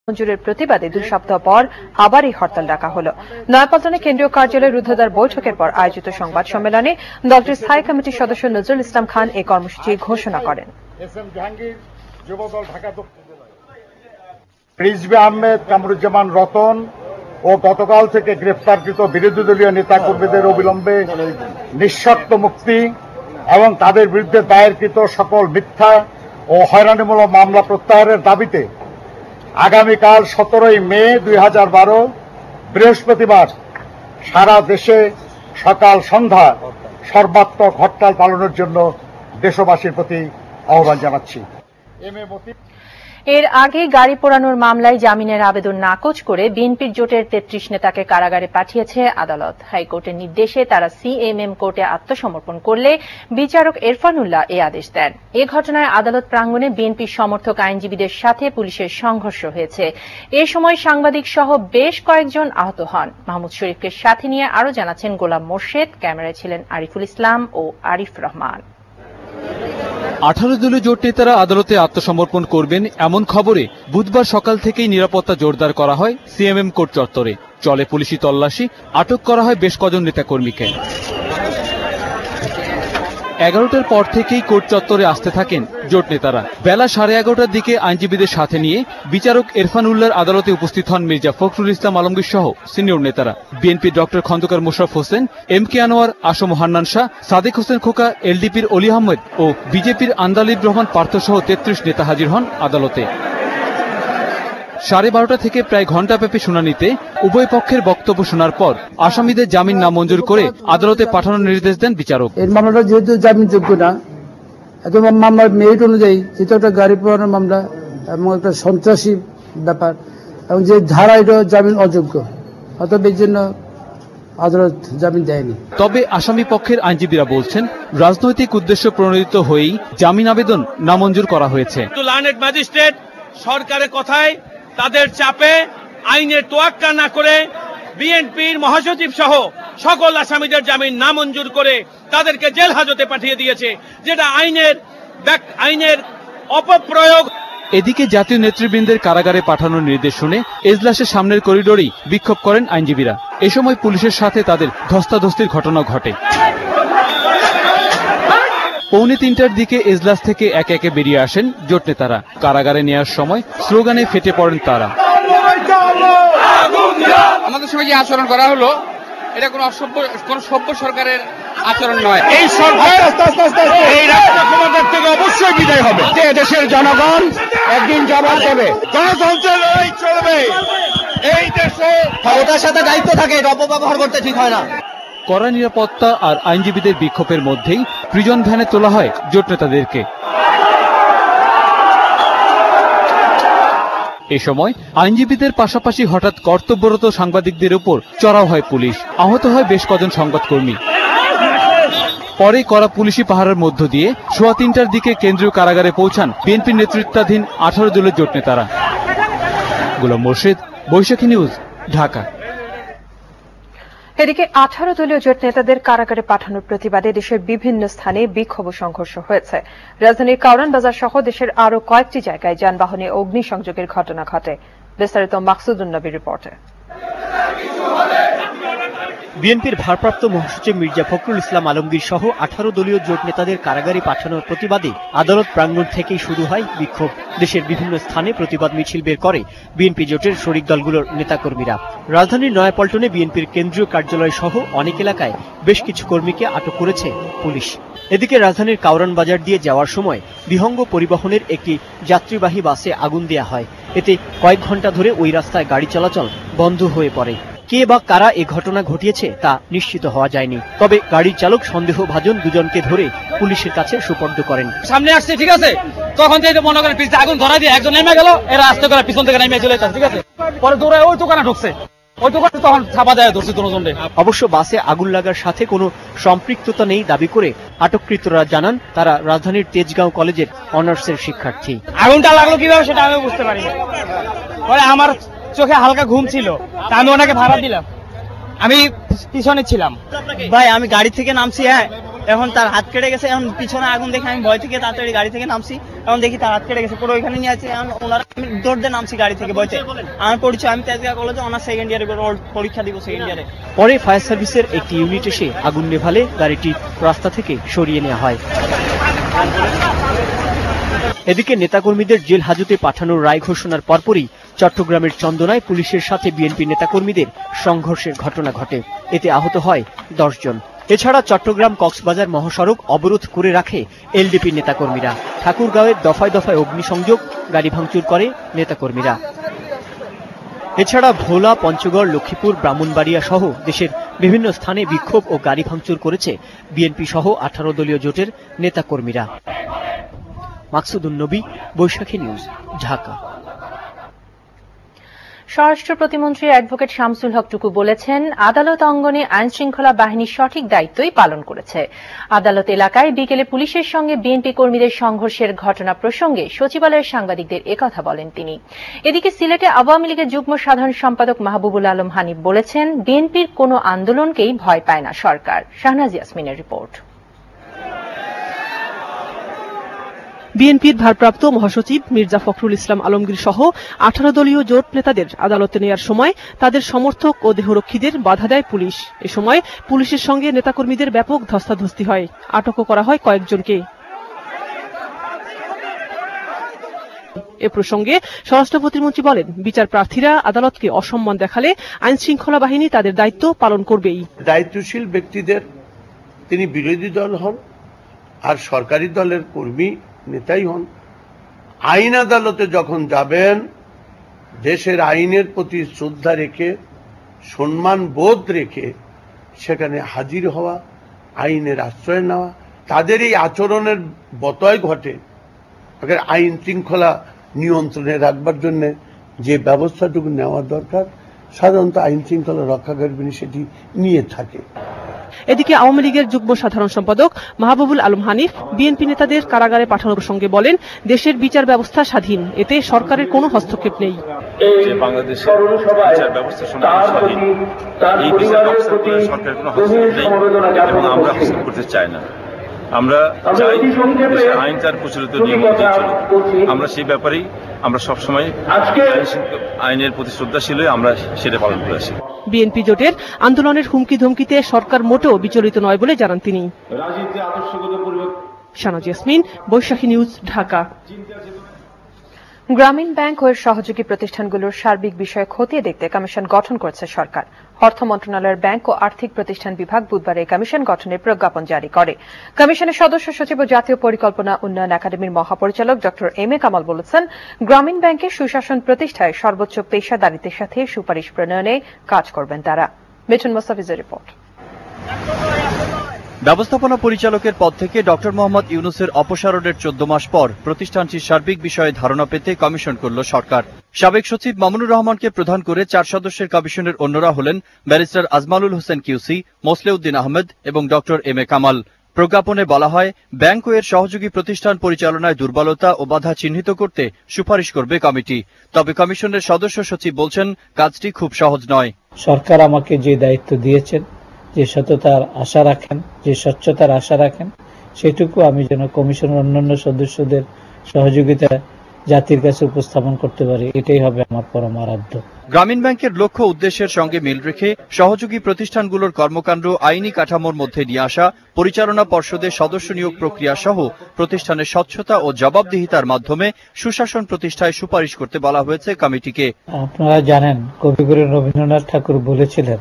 মঞ্জুরের প্রতিবাদে 2 সপ্তাহ পর আবার এই হরতাল ডাকা হলো। নয়াপল্টনে কেন্দ্রীয় কার্যালয়ের রুদ্ধদ্বার বৈঠকের পর আয়োজিত সংবাদ সম্মেলনে দলটির স্থায়ী কমিটির সদস্য নজরুল ইসলাম খান এই কর্মসূচি ঘোষণা করেন। রিজভী আহমেদ, কামরুজ্জামান রতন ও গতকাল থেকে গ্রেফতারকৃত বিরোধী দলীয় নেতাকর্মীদের অবিলম্বে নিঃশর্ত মুক্তি এবং তাদের বিরুদ্ধে দায়েরকৃত সকল মিথ্যা ও হয়রানিমূলক মামলা প্রত্যাহারের দাবিতে আগামীকাল 17 মে 2012 বৃহস্পতিবার সারা দেশে সকাল সন্ধ্যা সর্বাত্মক হরতাল পালনের জন্য দেশবাসীর প্রতি আহ্বান জানাচ্ছি। এর আগে গাড়ি পোড়ানোর মামলায় জামিনের আবেদন নাকচ করে বিএনপির জোটের 33 নেতাকে কারাগারে পাঠিয়েছে আদালত। হাইকোর্টের নির্দেশে তারা সিএমএম কোর্টে আত্মসমর্পণ করলে বিচারক এরফানুল্লাহ এ আদেশ দেন। এ ঘটনায় আদালত প্রাঙ্গণে বিএনপির সমর্থক আইনজীবীদের সাথে পুলিশের সংঘর্ষ হয়েছে। এ সময় সাংবাদিক সহ বেশ কয়েকজন আহত হন। মাহমুদ শরীফকে সাথে নিয়ে আরও জানাচ্ছেন গোলাম মোর্শেদ, ক্যামেরায় ছিলেন আরিফুল ইসলাম ও আরিফ রহমান। 18 দলীয় জোট নেতারা আদালতে আত্মসমর্পণ করবেন এমন খবরে বুধবার সকাল থেকেই নিরাপত্তা জোরদার করা হয় সিএমএম কোর্ট চত্বরে। চলে পুলিশি তল্লাশি, আটক করা হয় বেশ কজন নেতাকর্মীকে। 11টার পর থেকেই কোর্ট চত্বরে আসতে থাকেন জোট নেতারা। বেলা 11:30টার দিকে আইনজীবীদের সাথে নিয়ে বিচারক এরফানুল্লাহর আদালতে উপস্থিত হন মির্জা ফখরুল ইসলাম আলমগীর সহ সিনিয়র নেতারা। BNP doctor Khandakar Mosharraf Hossain, M K. আনোয়ার, আসম হান্নান শাহ, সাদেক হোসেন খোকা, এলডিপির অলি আহমেদ ও বিজেপির আন্দালিব রহমান পার্থ সহ 33 নেতা হাজির হন আদালতে। 12:30 থেকে প্রায় ঘণ্টাব্যাপী শুনানিতে উভয় পক্ষের বক্তব্য শোনার পর আসামিদের জামিন নামঞ্জুর করে আদালতে পাঠানোর নির্দেশ দেন বিচারক। এই মামলাটা যেহেতু জামিনযোগ্য না, এত মামলার মেরিট অনুযায়ী যেহেতু একটা গাড়ি পোড়ানোর মামলা এবং একটা সন্ত্রাসী ব্যাপার এবং যে ধারা এটা জামিন অযোগ্য, অতএব এই জন্য আদালত জামিন দেয়নি। তবে আসামি পক্ষের আইনজীবীরা বলছেন রাজনৈতিক উদ্দেশ্য প্রণোদিত হয়েই জামিন আবেদন নামঞ্জুর করা হয়েছে। লার্নেড ম্যাজিস্ট্রেট সরকারের কথায় তাদের চাপে আইনের তোয়াক্কা না করে বিএনপির মহাসচিব সহ সকল আসামিদের জামিন নামঞ্জুর করে তাদেরকে জেল হাজতে পাঠিয়ে দিয়েছে, যেটা আইনের অপপ্রয়োগ। এদিকে জাতীয় নেতৃবৃন্দের কারাগারে পাঠানোর নির্দেশ শুনে এজলাসের সামনের করিডোরেই বিক্ষোভ করেন আইনজীবীরা। এ সময় পুলিশের সাথে তাদের ধস্তাধস্তির ঘটনা ঘটে। 2:45টার দিকে এজলাস থেকে একে একে বেরিয়ে আসেন জোট নেতারা। কারাগারে নেওয়ার সময় স্লোগানে ফেটে পড়েন তারা। আমাদের সঙ্গে যে আচরণ করা হলো এটা কোন সভ্য সরকারের আচরণ নয়। এই সরকার এই রাষ্ট্র ক্ষমতার থেকে অবশ্যই বিদায় হবে। যে দেশের জনগণ একদিন জবাব দেবে। গণতন্ত্রের লড়াই চলবে এই দেশে। ক্ষমতার সাথে দায়িত্ব থাকে, এটা অপব্যবহার করতে ঠিক হয় না। কড়া নিরাপত্তা আর আইনজীবীদের বিক্ষোভের মধ্যেই প্রিজন ভ্যানে তোলা হয় জোট নেতাদেরকে। এ সময় আইনজীবীদের পাশাপাশি হঠাৎ কর্তব্যরত সাংবাদিকদের উপর চড়াও হয় পুলিশ। আহত হয় বেশ কজন সংবাদকর্মী। পরে কড়া পুলিশি পাহারার মধ্য দিয়ে 3:15টার দিকে কেন্দ্রীয় কারাগারে পৌঁছান বিএনপির নেতৃত্বাধীন 18 দলের জোট নেতারা। গোলাম মোর্শেদ, বৈশাখী নিউজ, ঢাকা। এদিকে 18 দলীয় জোট নেতাদের কারাগারে পাঠানোর প্রতিবাদে দেশের বিভিন্ন স্থানে বিক্ষোভ ও সংঘর্ষ হয়েছে। রাজধানীর কাউরান বাজার সহ দেশের আরও কয়েকটি জায়গায় যানবাহনে অগ্নিসংযোগের ঘটনা ঘটে। বিস্তারিত মাকসুদুন নবীর রিপোর্টে। বিএনপির ভারপ্রাপ্ত মহাসচিব মির্জা ফখরুল ইসলাম আলমগীর সহ 18 দলীয় জোট নেতাদের কারাগারে পাঠানোর প্রতিবাদে আদালত প্রাঙ্গণ থেকেই শুরু হয় বিক্ষোভ। দেশের বিভিন্ন স্থানে প্রতিবাদ মিছিল বের করে বিএনপি জোটের শরিক দলগুলোর নেতাকর্মীরা। রাজধানীর নয়াপল্টনে বিএনপির কেন্দ্রীয় কার্যালয় সহ অনেক এলাকায় বেশ কিছু কর্মীকে আটক করেছে পুলিশ। এদিকে রাজধানীর কাউরান বাজার দিয়ে যাওয়ার সময় বিহঙ্গ পরিবহনের একটি যাত্রীবাহী বাসে আগুন দেয়া হয়। এতে কয়েক ঘন্টা ধরে ওই রাস্তায় গাড়ি চলাচল বন্ধ হয়ে পড়ে। কে বা কারা এ ঘটনা ঘটিয়েছে তা নিশ্চিত হওয়া যায়নি। তবে গাড়ির চালক সন্দেহভাজন দুজনকে ধরে পুলিশের কাছে সুপর্দ করেন। সামনে আসছে, ঠিক আছে, তখন থেকে মনে করেন পিছনে আগুন ধরা দিয়ে একজন নেমে গেল, এরা আস্তে করে পিছন থেকে নেমে চলে যাচ্ছে, ঠিক আছে। পরে দৌড়ায় ওই দোকানে ঢুকছে, ওই দোকানে তখন ছাপা দেয় ধরছে দুজনকে। অবশ্য বাসে আগুন লাগার সাথে কোনো সম্পৃক্ততা নেই দাবি করে আটককৃতরা জানান তারা রাজধানীর তেজগাঁও কলেজের অনার্সের শিক্ষার্থী। আগুনটা লাগলো কিভাবে সেটা আমি বুঝতে পারি না। পরে আমার চোখে হালকা ঘুম ছিল, তা আমি ওনাকে ভাড়া দিলাম, আমি পিছনে ছিলাম। ভাই আমি গাড়ি থেকে নামছি, হ্যাঁ এখন তার হাত কেটে গেছে। এখন পিছনে আগুন দেখে আমি ভয় থেকে তাড়াতাড়ি গাড়ি থেকে নামছি। এখন দেখি তার হাত কেটে গেছে, পুরো ওইখানে নিয়ে আছে। এখন ওনারা আমি দৌড় দিয়ে নামছি গাড়ি থেকে ভয়তে। আমার পরিচয়, আমি তেজগাঁও কলেজে অনার্স সেকেন্ড ইয়ারে পরীক্ষা দিব, সেকেন্ড ইয়ারে। পরে ফায়ার সার্ভিসের একটি ইউনিট এসে আগুন নেভালে গাড়িটি রাস্তা থেকে সরিয়ে নেওয়া হয়। এদিকে নেতাকর্মীদের জেল হাজতে পাঠানোর রায় ঘোষণার পরপরই চট্টগ্রামের চন্দনায় পুলিশের সাথে বিএনপি নেতাকর্মীদের সংঘর্ষের ঘটনা ঘটে। এতে আহত হয় 10 জন। এছাড়া চট্টগ্রাম কক্সবাজার মহাসড়ক অবরোধ করে রাখে এলডিপি নেতাকর্মীরা। ঠাকুরগাঁওয়ের দফায় দফায় অগ্নিসংযোগ, গাড়ি ভাঙচুর করে নেতাকর্মীরা। এছাড়া ভোলা, পঞ্চগড়, লক্ষ্মীপুর, ব্রাহ্মণবাড়িয়া সহ দেশের বিভিন্ন স্থানে বিক্ষোভ ও গাড়ি ভাঙচুর করেছে বিএনপি সহ 18 দলীয় জোটের নেতাকর্মীরা। মাকসুদুন নবী, বৈশাখী নিউজ, ঢাকা। স্বরাষ্ট্র প্রতিমন্ত্রী অ্যাডভোকেট শামসুল হক টুকু বলেছেন, আদালত অঙ্গনে আইন শৃঙ্খলা বাহিনী সঠিক দায়িত্বই পালন করেছে। আদালত এলাকায় বিকেলে পুলিশের সঙ্গে বিএনপি কর্মীদের সংঘর্ষের ঘটনা প্রসঙ্গে সচিবালয়ের সাংবাদিকদের একথা বলেন তিনি। এদিকে সিলেটে আওয়ামী লীগের যুগ্ম সাধারণ সম্পাদক মাহবুবুল আলম হানিফ বলেছেন, বিএনপির কোনো আন্দোলনকেই ভয় পায় না সরকার। শাহনাজ ইয়াসমিনের রিপোর্ট। বিএনপির ভারপ্রাপ্ত মহাসচিব মির্জা ফখরুল ইসলাম আলমগীর সহ 18 দলীয় জোট নেতাদের আদালতে নেয়ার সময় তাদের সমর্থক ও দেহরক্ষীদের বাধা দেয় পুলিশ। এ সময় পুলিশের সঙ্গে নেতাকর্মীদের ব্যাপক ধস্তাধস্তি হয়, আটকও করা হয় কয়েকজনকে। এ প্রসঙ্গে স্বরাষ্ট্র প্রতিমন্ত্রী বলেন, বিচার প্রার্থীরা আদালতকে অসম্মান দেখালে আইন শৃঙ্খলা বাহিনী তাদের দায়িত্ব পালন করবেই। দায়িত্বশীল ব্যক্তিদের, তিনি বিরোধী দল হন আর সরকারি দলের কর্মী নেতাই হন, আইন আদালতে যখন যাবেন দেশের আইনের প্রতি শ্রদ্ধা রেখে, সম্মান বোধ রেখে সেখানে হাজির হওয়া, আইনের আশ্রয় নেওয়া। তাদের এই আচরণের বতয় ঘটে আইন শৃঙ্খলা নিয়ন্ত্রণে রাখবার জন্য যে ব্যবস্থাটুকু নেওয়া দরকার, সাধারণত আইন শৃঙ্খলা রক্ষাকারী বাহিনী সেটি নিয়ে থাকে। এদিকে আওয়ামী লীগের যুগ্ম সাধারণ সম্পাদক মাহবুবুল আলম হানিফ বিএনপি নেতাদের কারাগারে পাঠানোর প্রসঙ্গে বলেন, দেশের বিচার ব্যবস্থা স্বাধীন, এতে সরকারের কোনো হস্তক্ষেপ নেই। বাংলাদেশের বিচার ব্যবস্থা স্বাধীন, এই বিচার ব্যবস্থাতে সরকারের কোনো হস্তক্ষেপ নেই এবং আমরা হস্তক্ষেপ করতে চাই না। আমরা চাই দেশের আইন তার প্রচলিত নিয়ম অনুযায়ী চলুক। আমরা সেই ব্যাপারেই আমরা সবসময় আইনের প্রতি শ্রদ্ধাশীল হয়ে আমরা সেটা পালন করে আসি। বিএনপি জোটের আন্দোলনের হুমকি ধমকিতে সরকার মোটেও বিচলিত নয় বলে জানান তিনি। শাহনাজ ইয়াসমিন, বৈশাখী নিউজ, ঢাকা। গ্রামীণ ব্যাংক ও এর সহযোগী প্রতিষ্ঠানগুলোর সার্বিক বিষয়ে খতিয়ে দেখতে কমিশন গঠন করেছে সরকার। অর্থ মন্ত্রণালয়ের ব্যাংক ও আর্থিক প্রতিষ্ঠান বিভাগ বুধবার এই কমিশন গঠনের প্রজ্ঞাপন জারি করে। কমিশনের সদস্য সচিব ও জাতীয় পরিকল্পনা উন্নয়ন একাডেমির মহাপরিচালক ড এম এ কামাল বলেছেন, গ্রামীণ ব্যাংকের সুশাসন প্রতিষ্ঠায় সর্বোচ্চ পেশাদারিত্বের সাথে সুপারিশ প্রণয়নে কাজ করবেন তারা। মিঠুন মোস্তাফিজের রিপোর্ট। ব্যবস্থাপনা পরিচালকের পদ থেকে ডক্টর মোহাম্মদ ইউনূসের অপসারণের 14 মাস পর প্রতিষ্ঠানটির সার্বিক বিষয়ে ধারণা পেতে কমিশন করল সরকার। সাবেক সচিব মামুনুর রহমানকে প্রধান করে 4 সদস্যের কমিশনের অন্যরা হলেন ব্যারিস্টার আজমালুল হোসেন কিউসি, মোসলেউদ্দিন আহমেদ এবং ডক্টর এম এ কামাল। প্রজ্ঞাপনে বলা হয়, ব্যাংক ও এর সহযোগী প্রতিষ্ঠান পরিচালনায় দুর্বলতা ও বাধা চিহ্নিত করতে সুপারিশ করবে কমিটি। তবে কমিশনের সদস্য সচিব বলছেন, কাজটি খুব সহজ নয়। সরকার আমাকে যে দায়িত্ব দিয়েছেন, যে সততার আশা রাখেন, যে স্বচ্ছতার আশা রাখেন, সেটুকু আমি যেন কমিশনের অন্যান্য সদস্যদের সহযোগিতা জাতির কাছে উপস্থাপন করতে পারি, এটাই হবে আমার পরম আরাধ্য। গ্রামীণ ব্যাংকের লক্ষ্য উদ্দেশ্যের সঙ্গে মিল রেখে সহযোগী প্রতিষ্ঠানগুলোর কর্মকাণ্ড আইনি কাঠামোর মধ্যে নিয়ে আসা, পরিচালনা পর্ষদের সদস্য নিয়োগ প্রক্রিয়া সহ প্রতিষ্ঠানের স্বচ্ছতা ও জবাবদিহিতার মাধ্যমে সুশাসন প্রতিষ্ঠায় সুপারিশ করতে বলা হয়েছে কমিটিকে। আপনারা জানেন, কবিগুরু রবীন্দ্রনাথ ঠাকুর বলেছিলেন,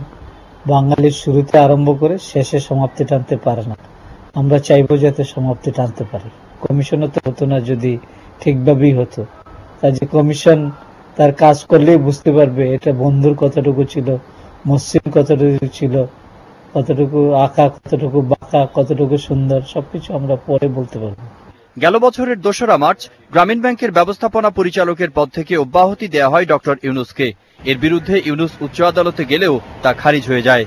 বাঙালির শুরুতে আরম্ভ করে শেষে সমাপ্তি টানতে পারে না। আমরা চাইবো যাতে সমাপ্তি টানতে পারি। কমিশনও তো হতো না যদি ঠিকভাবেই হতো। কাজে কমিশন তার কাজ করলেই বুঝতে পারবে এটা বন্ধুর কতটুকু ছিল, মসৃণ কতটুকু ছিল, কতটুকু আঁকা, কতটুকু বাঁকা, কতটুকু সুন্দর, সবকিছু আমরা পরে বলতে পারবো। গেল বছরের 2রা মার্চ গ্রামীণ ব্যাংকের ব্যবস্থাপনা পরিচালকের পদ থেকে অব্যাহতি দেওয়া হয় ডক্টর ইউনূসকে। এর বিরুদ্ধে ইউনূস উচ্চ আদালতে গেলেও তা খারিজ হয়ে যায়।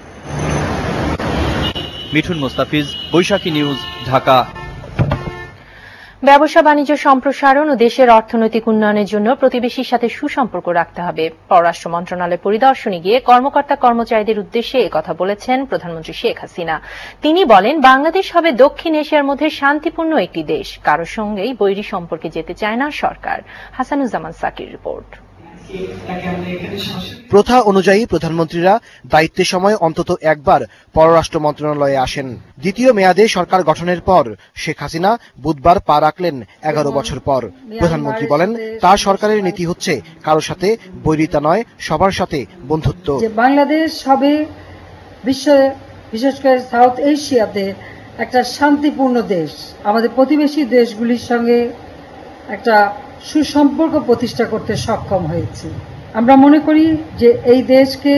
মিঠুন মোস্তাফিজ, বৈশাখী নিউজ, ঢাকা। ব্যবসা বাণিজ্য সম্প্রসারণ ও দেশের অর্থনৈতিক উন্নয়নের জন্য প্রতিবেশীর সাথে সুসম্পর্ক রাখতে হবে। পররাষ্ট্র মন্ত্রণালয় পরিদর্শনে গিয়ে কর্মকর্তা কর্মচারীদের উদ্দেশ্যে একথা বলেছেন প্রধানমন্ত্রী শেখ হাসিনা। তিনি বলেন, বাংলাদেশ হবে দক্ষিণ এশিয়ার মধ্যে শান্তিপূর্ণ একটি দেশ, কারোর সঙ্গেই বৈরী সম্পর্কে যেতে চায় না সরকার। হাসানুজ্জামান সাকির রিপোর্ট। প্রথা অনুযায়ী প্রধানমন্ত্রীরা দায়িত্বের সময় অন্তত একবার পররাষ্ট্র মন্ত্রণালয়ে আসেন। দ্বিতীয় মেয়াদে সরকার গঠনের পর শেখ হাসিনা বুধবার পা রাখলেন 11 বছর পর। প্রধানমন্ত্রী বলেন, তার সরকারের নীতি হচ্ছে কারোর সাথে বৈরিতা নয়, সবার সাথে বন্ধুত্ব। বাংলাদেশ হবে বিশ্বে, বিশেষ করে সাউথ এশিয়াতে একটা শান্তিপূর্ণ দেশ। আমাদের প্রতিবেশী দেশগুলির সঙ্গে একটা সুসম্পর্ক প্রতিষ্ঠা করতে সক্ষম হয়েছে। আমরা মনে করি যে এই দেশকে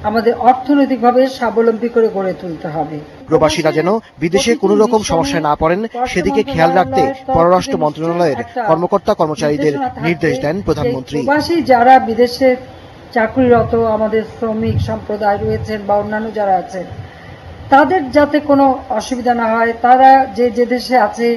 আমাদের অর্থনৈতিকভাবে স্বাবলম্বী করে গড়ে তুলতে হবে। প্রবাসীরা যেন বিদেশে কোনো রকম সমস্যায় না পড়েন, সেদিকে খেয়াল রাখতে পররাষ্ট্র মন্ত্রণালয়ের কর্মকর্তা কর্মচারীদের নির্দেশ দেন প্রধানমন্ত্রী। প্রবাসী যারা বিদেশে চাকরিরত আমাদের শ্রমিক সম্প্রদায় রয়েছেন বা অন্যান্য যারা আছেন, তাদের যাতে কোনো অসুবিধা না হয়, তারা যে যে দেশে আছে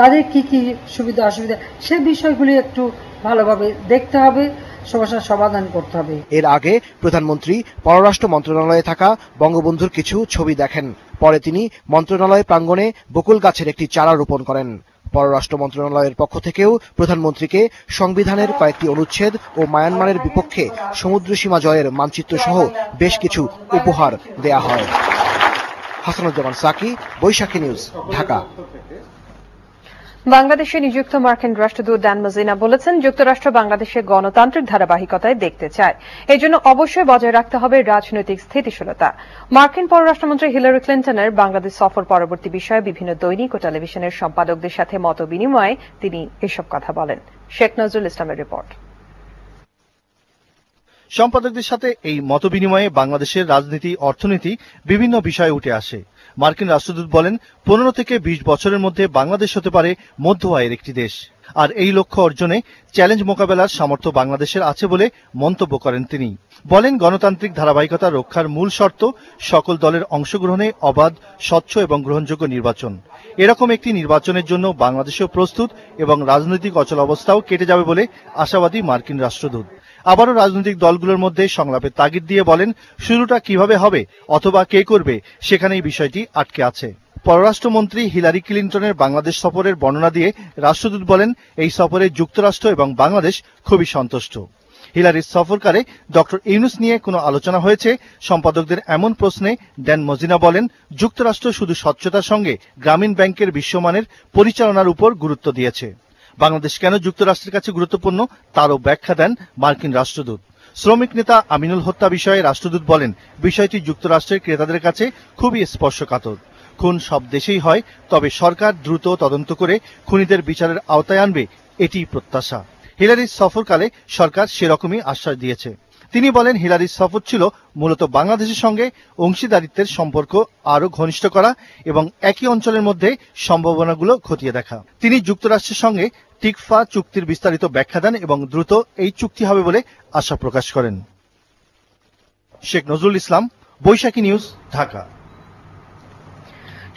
তাদের কি কি সুবিধা অসুবিধা, সে বিষয়গুলি একটু ভালোভাবে দেখতে হবে, সমস্যার সমাধান করতে হবে। এর আগে প্রধানমন্ত্রী পররাষ্ট্র মন্ত্রণালয়ে থাকা বঙ্গবন্ধুর কিছু ছবি দেখেন। পরে তিনি মন্ত্রণালয় প্রাঙ্গণে বকুল গাছের একটি চারা রোপণ করেন। পররাষ্ট্র মন্ত্রণালয়ের পক্ষ থেকেও প্রধানমন্ত্রীকে সংবিধানের কয়েকটি অনুচ্ছেদ ও মায়ানমারের বিপক্ষে সমুদ্রসীমা জয়ের মানচিত্র সহ বেশ কিছু উপহার দেয়া হয়। হাসানুজ্জামান সাকি, বৈশাখী নিউজ, ঢাকা। বাংলাদেশে নিযুক্ত মার্কিন রাষ্ট্রদূত ড্যান মজিনা বলেছেন, যুক্তরাষ্ট্র বাংলাদেশের গণতান্ত্রিক ধারাবাহিকতায় দেখতে চায়। এই জন্য অবশ্যই বজায় রাখতে হবে রাজনৈতিক স্থিতিশীলতা। মার্কিন পররাষ্ট্রমন্ত্রী হিলারি ক্লিন্টনের বাংলাদেশ সফর পরবর্তী বিষয়ে বিভিন্ন দৈনিক ও টেলিভিশনের সম্পাদকদের সাথে মত বিনিময়ে তিনি এসব কথা বলেন। শেখ নজরুল ইসলামের রিপোর্ট। সম্পাদকদের সাথে এই মতবিনিময়ে বাংলাদেশের রাজনীতি, অর্থনীতি বিভিন্ন বিষয়ে উঠে আসে। মার্কিন রাষ্ট্রদূত বলেন, 15 থেকে 20 বছরের মধ্যে বাংলাদেশ হতে পারে মধ্য আয়ের একটি দেশ, আর এই লক্ষ্য অর্জনে চ্যালেঞ্জ মোকাবেলার সামর্থ্য বাংলাদেশের আছে বলে মন্তব্য করেন তিনি। বলেন, গণতান্ত্রিক ধারাবাহিকতা রক্ষার মূল শর্ত সকল দলের অংশগ্রহণে অবাধ, স্বচ্ছ এবং গ্রহণযোগ্য নির্বাচন। এরকম একটি নির্বাচনের জন্য বাংলাদেশও প্রস্তুত এবং রাজনৈতিক অচলাবস্থাও কেটে যাবে বলে আশাবাদী মার্কিন রাষ্ট্রদূত। আবারও রাজনৈতিক দলগুলোর মধ্যে সংলাপের তাগিদ দিয়ে বলেন, শুরুটা কিভাবে হবে অথবা কে করবে সেখানেই বিষয়টি আটকে আছে। পররাষ্ট্রমন্ত্রী হিলারি ক্লিন্টনের বাংলাদেশ সফরের বর্ণনা দিয়ে রাষ্ট্রদূত বলেন, এই সফরে যুক্তরাষ্ট্র এবং বাংলাদেশ খুবই সন্তুষ্ট। হিলারির সফরকালে ডক্টর ইউনুস নিয়ে কোনো আলোচনা হয়েছে? সম্পাদকদের এমন প্রশ্নে ড্যান মজিনা বলেন, যুক্তরাষ্ট্র শুধু স্বচ্ছতার সঙ্গে গ্রামীণ ব্যাংকের বিশ্বমানের পরিচালনার উপর গুরুত্ব দিয়েছে। বাংলাদেশ কেন যুক্তরাষ্ট্রের কাছে গুরুত্বপূর্ণ তারও ব্যাখ্যা দেন মার্কিন রাষ্ট্রদূত। শ্রমিক নেতা আমিনুল হত্যা বিষয়ে রাষ্ট্রদূত বলেন, বিষয়টি যুক্তরাষ্ট্রের ক্রেতাদের কাছে খুবই স্পর্শকাতর। খুন সব দেশেই হয়, তবে সরকার দ্রুত তদন্ত করে খুনিদের বিচারের আওতায় আনবে, এটি প্রত্যাশা। হিলারির সফরকালে সরকার সেরকমই আশ্বাস দিয়েছে। তিনি বলেন, হিলারির সফর ছিল মূলত বাংলাদেশের সঙ্গে অংশীদারিত্বের সম্পর্ক আরও ঘনিষ্ঠ করা এবং একই অঞ্চলের মধ্যে সম্ভাবনাগুলো খতিয়ে দেখা। তিনি যুক্তরাষ্ট্রের সঙ্গে টিকফা চুক্তির বিস্তারিত ব্যাখ্যা দেন এবং দ্রুত এই চুক্তি হবে বলে আশা প্রকাশ করেন। শেখ নজরুল ইসলাম, বৈশাখী নিউজ, ঢাকা।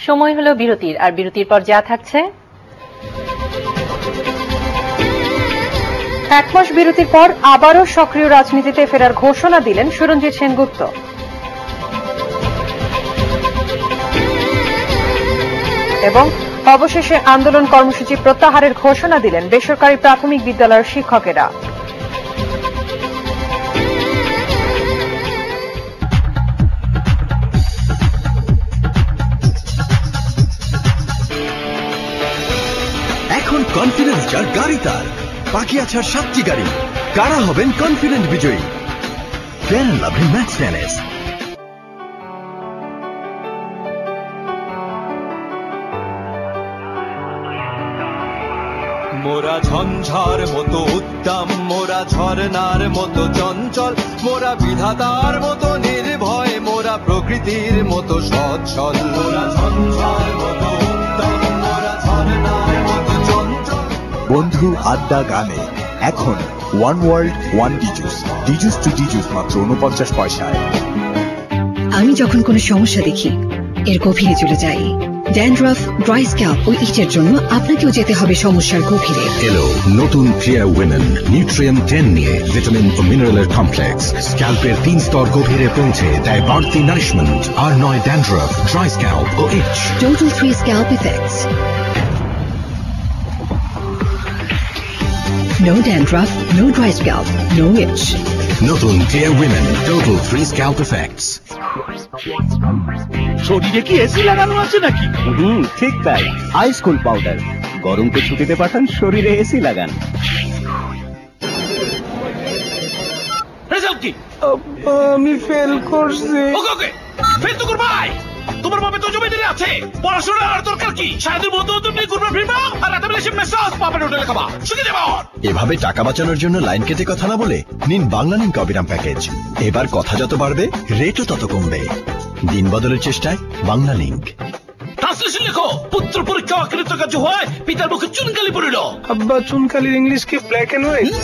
সময় হলো বিরতির, আর বিরতির পর যা থাকছে। 1 মাস বিরতির পর আবারও সক্রিয় রাজনীতিতে ফেরার ঘোষণা দিলেন সুরঞ্জিত সেনগুপ্ত। এবং অবশেষে আন্দোলন কর্মসূচি প্রত্যাহারের ঘোষণা দিলেন বেসরকারি প্রাথমিক বিদ্যালয়ের শিক্ষকেরা। এখন কনফিডেন্স যার গাড়ি তার, বাকি আছে 7টি গাড়ি। কারা হবেন কনফিডেন্ট বিজয়ী? ফ্যান লাভে ম্যাক্স ফ্যানেস। মোরা ঝঞ্ঝার মতো উদ্দাম, মোরা ঝর্ণার মতো চঞ্চল, মোরা বিধাতার মতো নির্ভয়, মোরা প্রকৃতির মতো সচ্ছল। মোরা ঝঞ্ঝার মতো উদ্দাম, মোরা ঝর্ণার মতো চঞ্চল। বন্ধু আড্ডা গানে এখন one world one Djuice, Djuice to Djuice মাত্র 49 পয়সায়। আমি যখন কোনো সমস্যা দেখি এর গভীরে চলে যাই, ড্যান্ড্রাফ, ড্রাই স্ক্যাল্প ও ইচের জন্য আপনাকেও যেতে হবে সমস্যার গভীরে। এলো নতুন ক্রিয়া উইমেন নিউট্রিয়েন্ট 10 নিয়ে ভিটামিন ও মিনারেলের কমপ্লেক্স। স্ক্যাল্পের 3 স্তর গভীরে পৌঁছে দেয় বাড়তি নারিশমেন্ট, আর নয় ড্যান্ড্রাফ, ড্রাই স্ক্যাল্প ও itch. Total 3 scalp effects. No dandruff, no dry scalp, no itch. নতুন ক্রিয়া উইমেন টোটাল 3 স্ক্যাল্প ইফেক্টস। শরীরে কি এসি লাগানো আছে নাকি? ঠিক তাই। আইস কুল পাউডার, গরমকে ছুটিতে পাঠান, শরীরে এসি লাগান। রেজাল্ট কি? আমি ফেল করছি। ওকে ফেল তো করবাই। তোমার বাবা তো জমি দিলে আছে, পড়াশোনা আর দরকার কি? সারাদিন বন্ধু তুমি করবা ফিরবা আর রাতে বেলা মেসাজ পাবেন হোটেলে খাবা, শুকে যাবা। এভাবে টাকা বাঁচানোর জন্য লাইন কেটে কথা না বলে নিন বাংলা লিংক অবিরাম প্যাকেজ। এবার কথা যত বাড়বে রেটও তত কমবে। দিন বদলের চেষ্টায় বাংলা লিংক। ট্রান্সলেশন লেখো, পুত্র পরীক্ষা অকৃতকার্য হয়, পিতার মুখে চুনকালি পড়িল। আব্বা চুনকালির ইংলিশ কি ব্ল্যাক এন্ড হোয়াইট?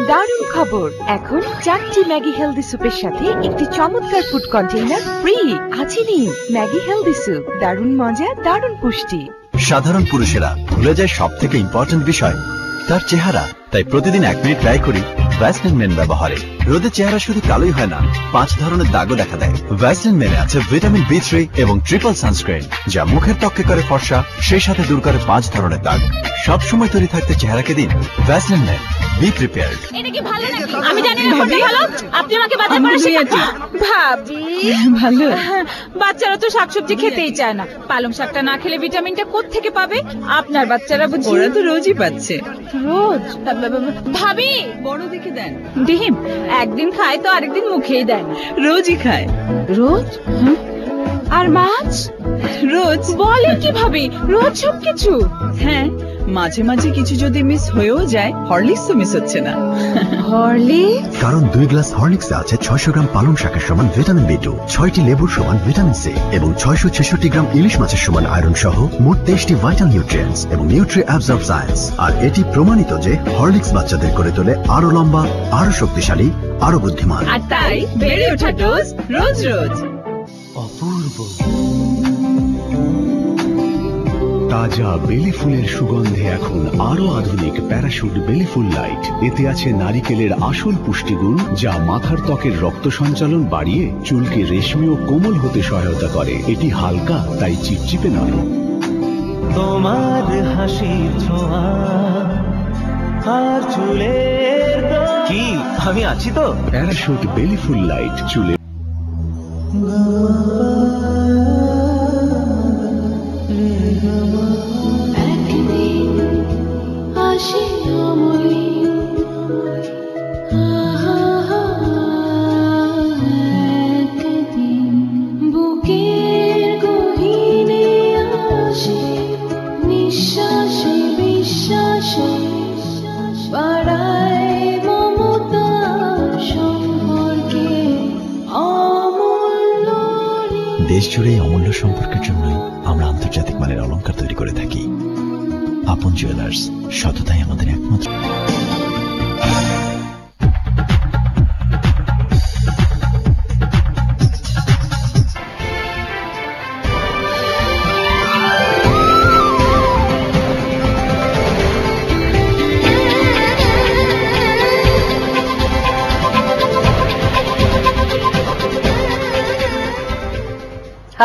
দারুণ খবর, এখন 4টি ম্যাগি হেলদি স্যুপের সাথে একটি চমৎকার ফুড কন্টেইনার ফ্রি। আছেনি ম্যাগি হেলদি স্যুপ, দারুণ মজা, দারুণ পুষ্টি। সাধারণ পুরুষেরা ভুলে যায় সব থেকে ইম্পর্টেন্ট বিষয় তার চেহারা। তাই প্রতিদিন 1 মিনিট ট্রাই করি ভ্যাসলিন মেন ব্যবহারে। রোদে চেহারা শুধু কালোই হয় না, 5 ধরনের দাগও দেখা দেয়। ভ্যাসলিন মেনে আছে ভিটামিন B3 এবং ট্রিপল সানস্ক্রিন, যা মুখের ত্বককে করে ফর্সা, সেই সাথে দূর করে 5 ধরনের দাগ। সবসময় তৈরি থাকতে চেহারাকে দিন ভ্যাসলিন মেন। Be prepared. এটা কি ভালো নাকি? আমি জানি না ভাবি ভালো, আপনি আমাকে বাজার করে শেখাচ্ছেন। ভাবি ভালো, বাচ্চারা তো শাকসবজি খেতেই চায় না। পালং শাকটা না খেলে ভিটামিনটা কোত্থেকে পাবে? আপনার বাচ্চারা বুঝি ওরা তো রোজই পাচ্ছে। রোজ? ভাবি বড় দেখে দেন। ডিম একদিন খায় তো আরেকদিন মুখেই দেয় না। রোজই খায়। রোজ? আর মাছ? রোজ। বলে কি ভাবি, রোজ সবকিছু? হ্যাঁ, মাঝে মাঝে কিছু যদি মিস হয়েও যায়, হরলিক্স তো মিস হচ্ছে না। হরলিক্স? কারণ 2 গ্লাস হরলিক্সে আছে 600 গ্রাম পালং শাকের সমান ভিটামিন B2, 6টি লেবুর সমান ভিটামিন সি এবং 666 গ্রাম ইলিশ মাছের সমান আয়রন সহ মোট 23টি ভাইটাল নিউট্রিয়েন্টস এবং নিউট্রি অ্যাবজর্ব সায়েন্স। আর এটি প্রমাণিত যে হরলিক্স বাচ্চাদের করে তোলে আরো লম্বা, আরো শক্তিশালী, আরো বুদ্ধিমান। আর তাই বেড়ে ওঠা ডোজ রোজ রোজ। অপূর্ব তাজা বেলি ফুলের সুগন্ধে এখন আরো আধুনিক প্যারাশুট বেলি ফুল লাইট। এতে আছে নারিকেলের আসল পুষ্টিগুণ, যা মাথার ত্বকের রক্ত সঞ্চালন বাড়িয়ে চুলকে রেশমি ও কোমল হতে সহায়তা করে। এটি হালকা, তাই চিপচিপে নয়। তোমার হাসির ছোঁয়া আর চুলের কি আমি আছি তো। প্যারাশুট বেলি ফুল লাইট, চুলে দেশ জুড়ে এই অমূল্য সম্পর্কের জন্যই আমরা আন্তর্জাতিক মানের অলংকার তৈরি করে থাকি। আপন জুয়েলার্স, সততাই আমাদের একমাত্র।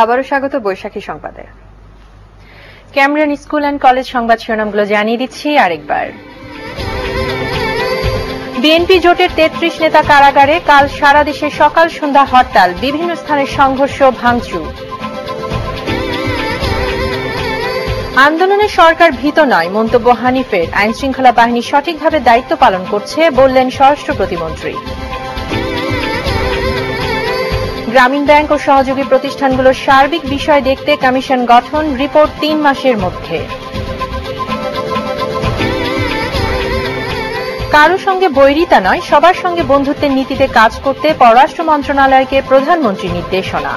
আবারও স্বাগত বৈশাখী সংবাদে। ক্যামেরন স্কুল অ্যান্ড কলেজ সংবাদ শিরোনামগুলো জানিয়ে দিচ্ছি আরেকবার। বিএনপি জোটের 33 নেতা কারাগারে, কাল সারা দেশে সকাল সন্ধ্যা হরতাল, বিভিন্ন স্থানে সংঘর্ষ, ভাঙচুর। আন্দোলনে সরকার ভীত নয়, মন্তব্য হানিফের। আইন শৃঙ্খলা বাহিনী সঠিকভাবে দায়িত্ব পালন করছে, বললেন স্বরাষ্ট্র প্রতিমন্ত্রী। গ্রামীণ ব্যাংক ও সহযোগী প্রতিষ্ঠানগুলোর সার্বিক বিষয় দেখতে কমিশন গঠন, রিপোর্ট 3 মাসের মধ্যে। কারো সঙ্গে বৈরিতা নয়, সবার সঙ্গে বন্ধুত্বের নীতিতে কাজ করতে পররাষ্ট্র মন্ত্রণালয়কে প্রধানমন্ত্রীর নির্দেশনা।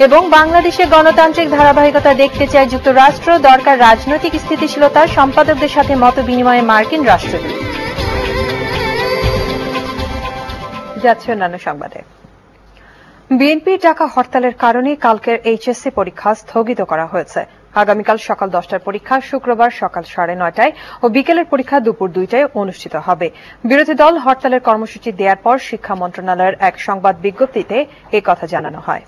এবং বাংলাদেশে গণতান্ত্রিক ধারাবাহিকতা দেখতে চায় যুক্তরাষ্ট্র, দরকার রাজনৈতিক স্থিতিশীলতা, সম্পাদকদের সাথে মত বিনিময়ে মার্কিন রাষ্ট্রদূত। যাচ্ছে অন্যান্য সংবাদে। বিএনপির ডাকা হরতালের কারণে কালকের এইচএসসি পরীক্ষা স্থগিত করা হয়েছে। আগামীকাল সকাল 10টার পরীক্ষা শুক্রবার সকাল 9:30টায় ও বিকেলের পরীক্ষা দুপুর 2টায় অনুষ্ঠিত হবে। বিরোধী দল হরতালের কর্মসূচি দেওয়ার পর শিক্ষা মন্ত্রণালয়ের এক সংবাদ বিজ্ঞপ্তিতে এ কথা জানানো হয়।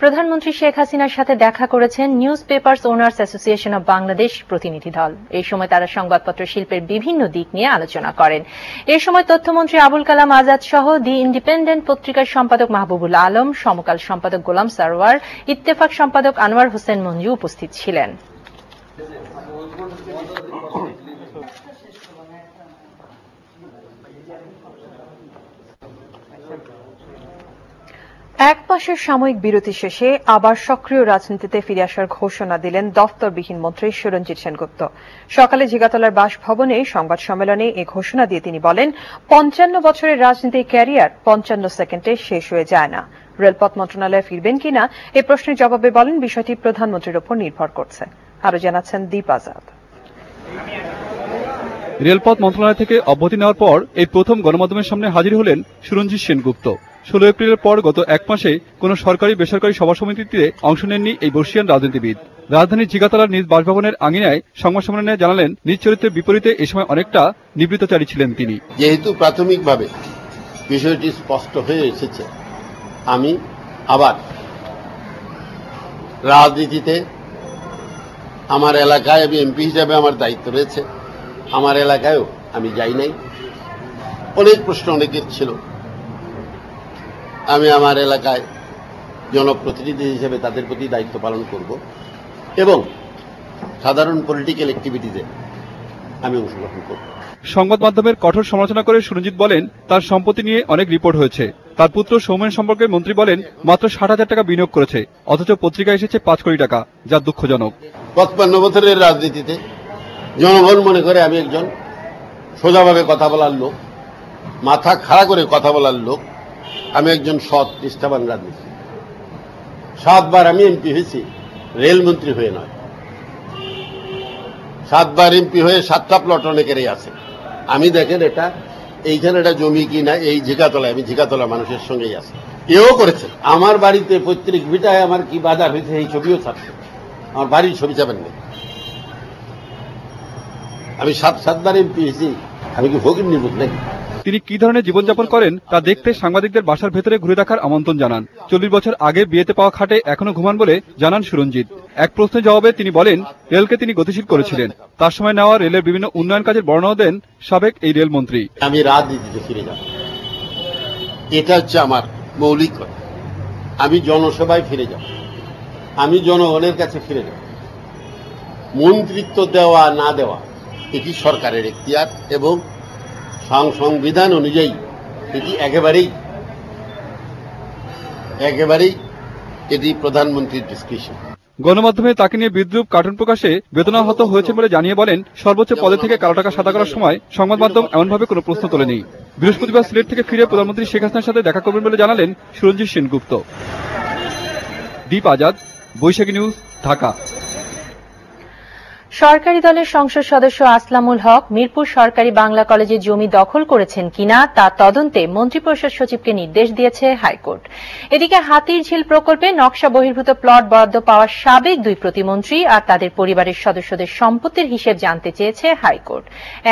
প্রধানমন্ত্রী শেখ হাসিনার সাথে দেখা করেছেন news papers owners association of Bangladesh প্রতিনিধি দল। এই সময় তারা সংবাদপত্র শিল্পের বিভিন্ন দিক নিয়ে আলোচনা করেন। এ সময় তথ্যমন্ত্রী আবুল কালাম আজাদ সহ দি ইন্ডিপেন্ডেন্ট পত্রিকার সম্পাদক মাহবুবুল আলম, সমকাল সম্পাদক গোলাম সারওয়ার, ইত্তেফাক সম্পাদক আনোয়ার হোসেন মঞ্জু উপস্থিত ছিলেন। এক মাসের সাময়িক বিরতি শেষে আবার সক্রিয় রাজনীতিতে ফিরে আসার ঘোষণা দিলেন দফতরবিহীন মন্ত্রী সুরঞ্জিত সেনগুপ্ত। সকালে ঝিগাতলার বাসভবনে সংবাদ সম্মেলনে এ ঘোষণা দিয়ে তিনি বলেন, 55 বছরের রাজনীতির ক্যারিয়ার 55 সেকেন্ডে শেষ হয়ে যায় না। রেলপথ মন্ত্রণালয়ে ফিরবেন কিনা এ প্রশ্নের জবাবে বলেন, বিষয়টি প্রধানমন্ত্রীর উপর নির্ভর করছে। আরো জানাচ্ছেন দীপ আজাদ। রেলপথ মন্ত্রণালয় থেকে অব্যাহতি নেওয়ার পর এই প্রথম গণমাধ্যমের সামনে হাজির হলেন সুরঞ্জিত সেনগুপ্ত। 16 এপ্রিলের পর গত এক মাসে কোন সরকারি বেসরকারি সভা সমিতিতে অংশ নেননি এই বর্ষিয়ান রাজনীতিবিদ। রাজধানীর জিগাতলার নিজ বাসভবনের আঙিনায় সংবাদ সম্মেলনে জানালেন, নিজ চরিত্রের বিপরীতে এ সময় অনেকটা নিবৃত্তচারী ছিলেন তিনি। যেহেতু প্রাথমিকভাবে বিষয়টি স্পষ্ট হয়ে এসেছে, আমি আবার রাজনীতিতে আমার এলাকায় আমি এমপি হিসাবে আমার দায়িত্ব রয়েছে। আমার এলাকায়ও আমি যাই নাই। অনেক প্রশ্ন অনেকের ছিল। আমি আমার এলাকায় জনপ্রতিনিধি হিসেবে তাদের প্রতি দায়িত্ব পালন করব এবং সাধারণ পলিটিক্যাল অ্যাক্টিভিটিতে আমি অংশগ্রহণ করব। সংবাদ মাধ্যমের কঠোর সমালোচনা করে সুরঞ্জিত বলেন, তার সম্পত্তি নিয়ে অনেক রিপোর্ট হয়েছে। তার পুত্র সৌমেন সম্পর্কে মন্ত্রী বলেন, মাত্র 60,000 টাকা বিনিয়োগ করেছে, অথচ পত্রিকায় এসেছে 5 কোটি টাকা, যা দুঃখজনক। 55 বছরের রাজনীতিতে জনগণ মনে করে আমি একজন সোজাভাবে কথা বলার লোক, মাথা খাড়া করে কথা বলার লোক। আমি একজন সৎ নিষ্ঠাবান রাজনীতি। 7 বার আমি এমপি হয়েছি, রেলমন্ত্রী হয়ে নয়। 7 বার এমপি হয়ে 7টা প্লট অনেকেরই আছে। আমি দেখেন এটা এইখানে একটা জমি কিনা এই ঝিকাতলায়, আমি ঝিকাতলা মানুষের সঙ্গেই আছি। এও করেছে আমার বাড়িতে পৈতৃক ভিটায় আমার কি বাজার হয়েছে এই ছবিও ছাড়ছে। আমার বাড়ির ছবি চাবেন না। আমি 7 বার এমপি হয়েছি, আমি কি ভোগের নির্বোধ নাকি? তিনি কি ধরনের জীবনযাপন করেন তা দেখতে সাংবাদিকদের বাসার ভেতরে ঘুরে দেখার আমন্ত্রণ জানান। 40 বছর আগে বিয়েতে পাওয়া খাটে এখনো ঘুমান বলে জানান সুরঞ্জিত। এক প্রশ্নের জবাবে তিনি বলেন, রেলকে তিনি গতিশীল করেছিলেন। তার সময় নেওয়া রেলের বিভিন্ন উন্নয়ন কাজের বর্ণনা দেন সাবেক এই রেলমন্ত্রী। আমি রাজনীতিতে ফিরে যাব, এটা হচ্ছে আমার মৌলিক কথা। আমি জনসভায় ফিরে যাব, আমি জনগণের কাছে ফিরে যাব। মন্ত্রিত্ব দেওয়া না দেওয়া এটি সরকারের এখতিয়ার এবং সংবিধান অনুযায়ী এটি একেবারেই এটি প্রধানমন্ত্রীর ডিসক্রিপশন। গণমাধ্যমে তাকে নিয়ে বিদ্রুপ কার্টুন প্রকাশে বেদনাহত হয়েছে বলে জানিয়ে বলেন, সর্বোচ্চ পদে থেকে কালো টাকা সাদা করার সময় সংবাদ মাধ্যম এমনভাবে কোনো প্রশ্ন তোলেনি। বৃহস্পতিবার সিলেট থেকে ফিরে প্রধানমন্ত্রী শেখ হাসিনার সাথে দেখা করবেন বলে জানালেন সুরঞ্জিত সেনগুপ্ত। দীপ আজাদ, বৈশাখী নিউজ, ঢাকা। সরকারি দলের সংসদ সদস্য আসলামুল হক মিরপুর সরকারি বাংলা কলেজে জমি দখল করেছেন কিনা তা তদন্তে মন্ত্রিপরিষদ সচিবকে নির্দেশ দিয়েছে হাইকোর্ট। এদিকে হাতিরঝিল প্রকল্পে নকশা বহির্ভূত প্লট বরাদ্দ পাওয়া সাবেক 2 প্রতিমন্ত্রী আর তাদের পরিবারের সদস্যদের সম্পত্তির হিসেব জানতে চেয়েছে হাইকোর্ট।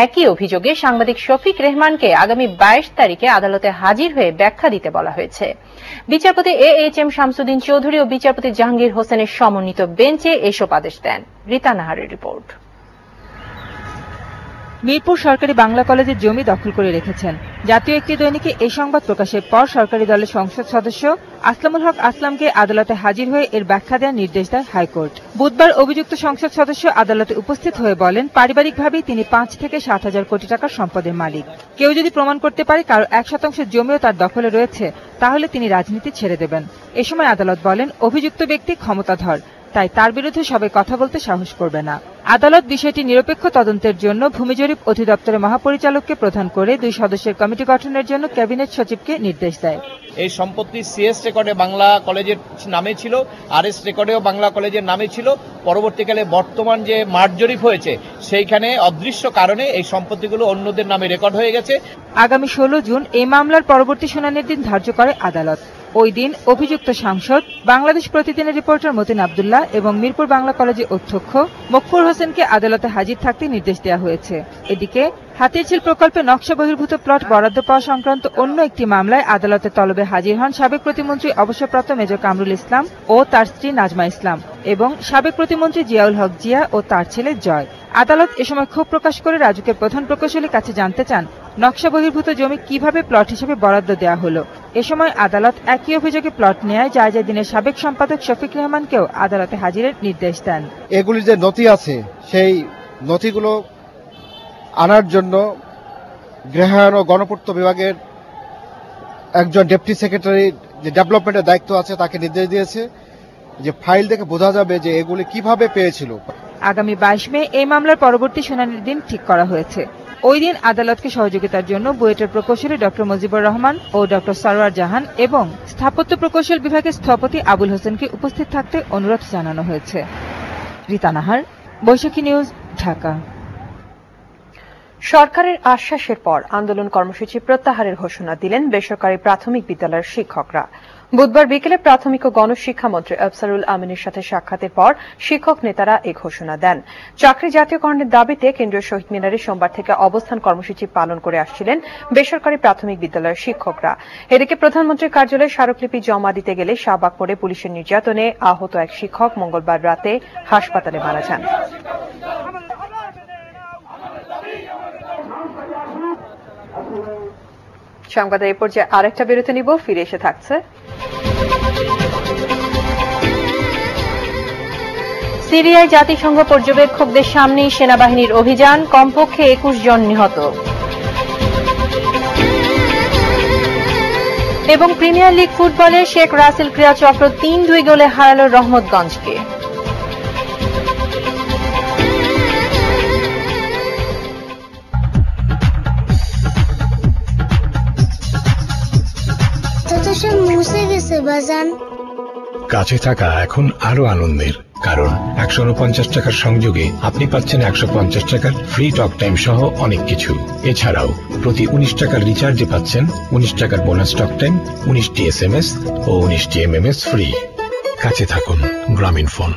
একই অভিযোগে সাংবাদিক শফিক রেহমানকে আগামী 22 তারিখে আদালতে হাজির হয়ে ব্যাখ্যা দিতে বলা হয়েছে। বিচারপতি AHM শামসুদ্দিন চৌধুরী ও বিচারপতি জাহাঙ্গীর হোসেনের সমন্বিত বেঞ্চে এসব আদেশ দেন। রীতা নাহারের রিপোর্ট। মিরপুর সরকারি বাংলা কলেজের জমি দখল করে রেখেছেন। জাতীয় একটি দৈনিকে এই সংবাদ প্রকাশের পর সরকারি দলের সংসদ সদস্য আসলামুল হক আসলামকে আদালতে হাজির হয়ে এর ব্যাখ্যা দেওয়ার নির্দেশ দেয় হাইকোর্ট। বুধবার অভিযুক্ত সংসদ সদস্য আদালতে উপস্থিত হয়ে বলেন, পারিবারিকভাবেই তিনি 5 থেকে 7,000 কোটি টাকার সম্পদের মালিক। কেউ যদি প্রমাণ করতে পারে কারো 1% জমিও তার দখলে রয়েছে, তাহলে তিনি রাজনীতি ছেড়ে দেবেন। এ সময় আদালত বলেন, অভিযুক্ত ব্যক্তি ক্ষমতাধর, তাই তার বিরুদ্ধে সবাই কথা বলতে সাহস করবে না। আদালত বিষয়টি নিরপেক্ষ তদন্তের জন্য ভূমি জরিপ অধিদপ্তরের মহাপরিচালককে প্রধান করে 2 সদস্যের কমিটি গঠনের জন্য ক্যাবিনেট সচিবকে নির্দেশ দেয়। এই সম্পত্তি সিএস রেকর্ডে বাংলা কলেজের নামে ছিল, আরএস রেকর্ডেও বাংলা কলেজের নামে ছিল। পরবর্তীকালে বর্তমান যে মাঠ জরিপ হয়েছে সেইখানে অদৃশ্য কারণে এই সম্পত্তিগুলো অন্যদের নামে রেকর্ড হয়ে গেছে। আগামী 16 জুন এই মামলার পরবর্তী শুনানির দিন ধার্য করে আদালত। ওই দিন অভিযুক্ত সাংসদ, বাংলাদেশ প্রতিদিনের রিপোর্টার মতিন আব্দুল্লাহ এবং মিরপুর বাংলা কলেজের অধ্যক্ষ মকফুর হোসেনকে আদালতে হাজির থাকতে নির্দেশ দেওয়া হয়েছে। এদিকে হাতিরঝিল প্রকল্পে নকশা বহির্ভূত প্লট বরাদ্দ পাওয়া সংক্রান্ত অন্য একটি মামলায় আদালতের তলবে হাজির হন সাবেক প্রতিমন্ত্রী অবসরপ্রাপ্ত মেজর কামরুল ইসলাম ও তার স্ত্রী নাজমা ইসলাম এবং সাবেক প্রতিমন্ত্রী জিয়াউল হক জিয়া ও তার ছেলে জয়। আদালত এ সময় ক্ষোভ প্রকাশ করে রাজুকের প্রধান প্রকৌশলীর কাছে জানতে চান নকশা বহির্ভূত জমি কিভাবে প্লট হিসেবে বরাদ্দ দেওয়া হলো। এ সময় আদালত একই অভিযোগে প্লট নেয় জায়জাদিনের সাবেক সম্পাদক শফিক রহমানকেও আদালতে হাজিরের নির্দেশ দেন। এগুলি যে নথি আছে সেই নথিগুলো আনার জন্য গৃহায়ন ও গণপূর্ত বিভাগের একজন ডেপুটি সেক্রেটারি যে ডেভেলপমেন্টের দায়িত্ব আছে তাকে নির্দেশ দিয়েছে যে ফাইল দেখে বোঝা যাবে যে এগুলি কিভাবে পেয়েছিল। আগামী 22 মে এই মামলার পরবর্তী শুনানির দিন ঠিক করা হয়েছে। ওই দিন আদালতকে সহযোগিতার জন্য বুয়েটের প্রকৌশলী ডক্টর মুজিবুর রহমান ও ডক্টর সরওয়ার জাহান এবং স্থাপত্য প্রকৌশল বিভাগের স্থপতি আবুল হোসেনকে উপস্থিত থাকতে অনুরোধ জানানো হয়েছে। রীতা নাহার, বৈশাখী নিউজ, ঢাকা। সরকারের আশ্বাসের পর আন্দোলন কর্মসূচি প্রত্যাহারের ঘোষণা দিলেন বেসরকারি প্রাথমিক বিদ্যালয়ের শিক্ষকরা। বুধবার বিকেলে প্রাথমিক ও গণশিক্ষা মন্ত্রী আফসারুল আমিনের সাথে সাক্ষাতের পর শিক্ষক নেতারা এই ঘোষণা দেন। চাকরি জাতীয়করণের দাবিতে কেন্দ্রীয় শহীদ মিনারে সোমবার থেকে অবস্থান কর্মসূচি পালন করে আসছিলেন বেসরকারি প্রাথমিক বিদ্যালয়ের শিক্ষকরা। এদিকে প্রধানমন্ত্রীর কার্যালয়ে স্মারকলিপি জমা দিতে গেলে শাহবাগ মোড়ে পুলিশের নির্যাতনে আহত এক শিক্ষক মঙ্গলবার রাতে হাসপাতালে মারা যান। সংবাদে এই পর্যায়ে আরেকটা বিরতি নিব, ফিরে এসে থাকছে। সিরিয়ায় জাতিসংঘ পর্যবেক্ষকদের সামনেই সেনাবাহিনীর অভিযান, কমপক্ষে 21 জন নিহত। এবং প্রিমিয়ার লিগ ফুটবলে শেখ রাসেল ক্রীড়াচক্র 3-2 গোলে হারালো রহমতগঞ্জকে। কাছে থাকা এখন আরো আনন্দের, কারণ 149 টাকার সংযোগে আপনি পাচ্ছেন 150 টাকার ফ্রি টক টাইম সহ অনেক কিছু। এছাড়াও প্রতি 19 টাকার রিচার্জে পাচ্ছেন 19 টাকার বোনাস টক টাইম, 19টি SMS ও 19টি MMS ফ্রি। কাছে থাকুন, গ্রামীণ ফোন।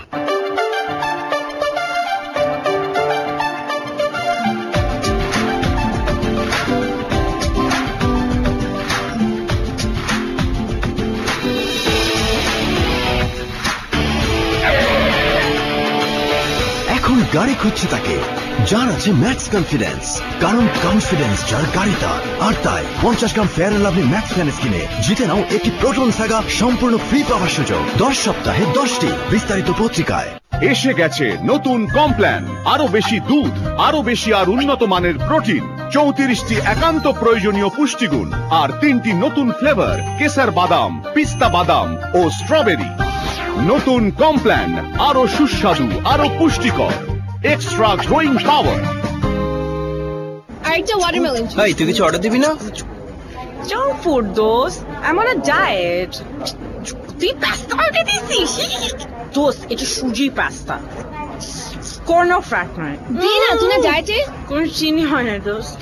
গাড়ি খুঁজছে তাকে যার আছে ম্যাক্স কনফিডেন্স, কারণ কনফিডেন্স যার গাড়ি তার। আর তাই 50 গ্রাম ফেয়ার এন্ড লাভলি ম্যাক্স ফ্যানেস কিনে জিতে নাও একটি প্রোটন সাগা সম্পূর্ণ ফ্রি পাওয়ার সুযোগ। 10 সপ্তাহে 10টি, বিস্তারিত পত্রিকায়। এসে গেছে নতুন কমপ্ল্যান, আরো বেশি দুধ, আরো বেশি আর উন্নত মানের প্রোটিন, 34টি একান্ত প্রয়োজনীয় পুষ্টিগুণ আর 3টি নতুন ফ্লেভার, কেসার বাদাম, পিস্তা বাদাম ও স্ট্রবেরি। নতুন কমপ্ল্যান, আরো সুস্বাদু, আরো পুষ্টিকর, এক্সট্রা গ্রোয়িং পাওয়ার। আরেকটা ওয়াটারমেলন। এই তুই কিছু অর্ডার দিবি না? জাঙ্ক ফুড দোস্ত, I am on a diet. তুই পাস্তা অর্ডার দিছিস? দোস্ত এটা সুজি পাস্তা, কোনো ফ্যাট নাই। দি না, তুই না ডায়েটে? কোন চিনি হয় না দোস্ত।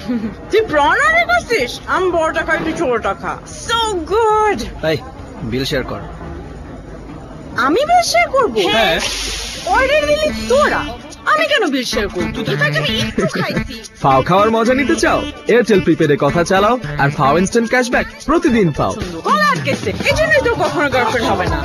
তুই প্রন অর্ডার করছিস? আমি বড়টা খাই, তুই ছোটটা খা। So good. এই বিল শেয়ার কর। আমি বিল শেয়ার করব? হ্যাঁ। অর্ডার দিলি তোরা, আমি কেন বিল শেয়ার করব? তুই তো তাকে আমি একটু খাইছি। ফাও খাওয়ার মজা নিতে চাও? এয়ারটেল প্রিপেডে কথা চালাও আর ফাও ইনস্ট্যান্ট ক্যাশব্যাক প্রতিদিন পাও। গলা আটকেছে, এজন্যই তো কখনো গার্লফ্রেন্ড হবে না।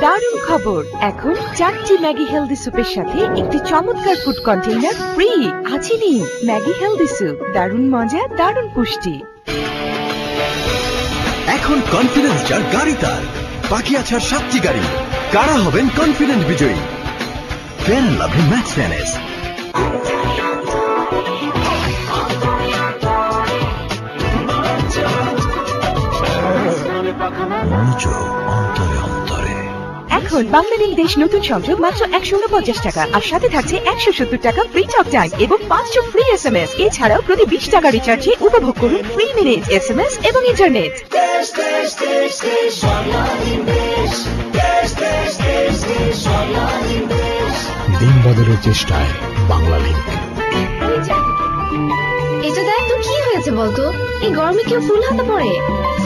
দারুণ খবর, এখন 4টি ম্যাগি হেলদি স্যুপের সাথে একটি চমৎকার ফুড কন্টেইনার ফ্রি। আজই নিন ম্যাগি হেলদি স্যুপ, দারুণ মজা, দারুণ পুষ্টি। এখন কনফিডেন্স যার গাড়ি তার। বাকি আছে আর 7টি গাড়ি, কারা হবেন কনফিডেন্ট বিজয়ী? Fair and lovely max fairness. অন্তরে অন্তরে দেখুন বাংলাদেশ নতুন সংযোগ মাত্র 149 টাকা, আর সাথে থাকছে 170 টাকা ফ্রি টক টাইম এবং 500 ফ্রি SMS। এছাড়াও প্রতি 20 টাকা রিচার্জে উপভোগ করুন ফ্রি মিনিট, SMS এবং ইন্টারনেট। দিন বদলের চেষ্টায় বাংলা লিংক। এটা দেখ তো কি হয়েছে বলতো, এই গরমে কেউ ফুল হাতে পড়ে?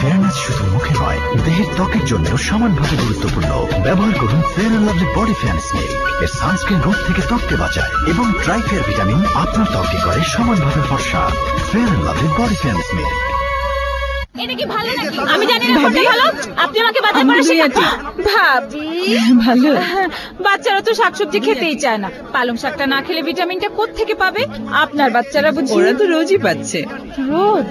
ফেয়ারনেস শুধু মুখে নয়, দেহের ত্বকের জন্য সমানভাবে গুরুত্বপূর্ণ। ব্যবহার করুন fair and lovely body fairness milk. এর সানস্ক্রিন রোদ থেকে ত্বককে বাঁচায় এবং ট্রাইফেয়ার ভিটামিন আপনার ত্বককে করে সমানভাবে ফর্সা। Fair and lovely body fairness milk. এটা কি ভালো নাকি? আমি জানি না ভাবি ভালো, আপনি আমাকে বাজার করে শেখাচ্ছেন। ভাবি ভালো, বাচ্চারা তো শাকসবজি খেতেই চায় না, পালং শাকটা না খেলে ভিটামিনটা কোত্থেকে পাবে? আপনার বাচ্চারা বুঝি ওরা তো রোজই পাচ্ছে। রোজ?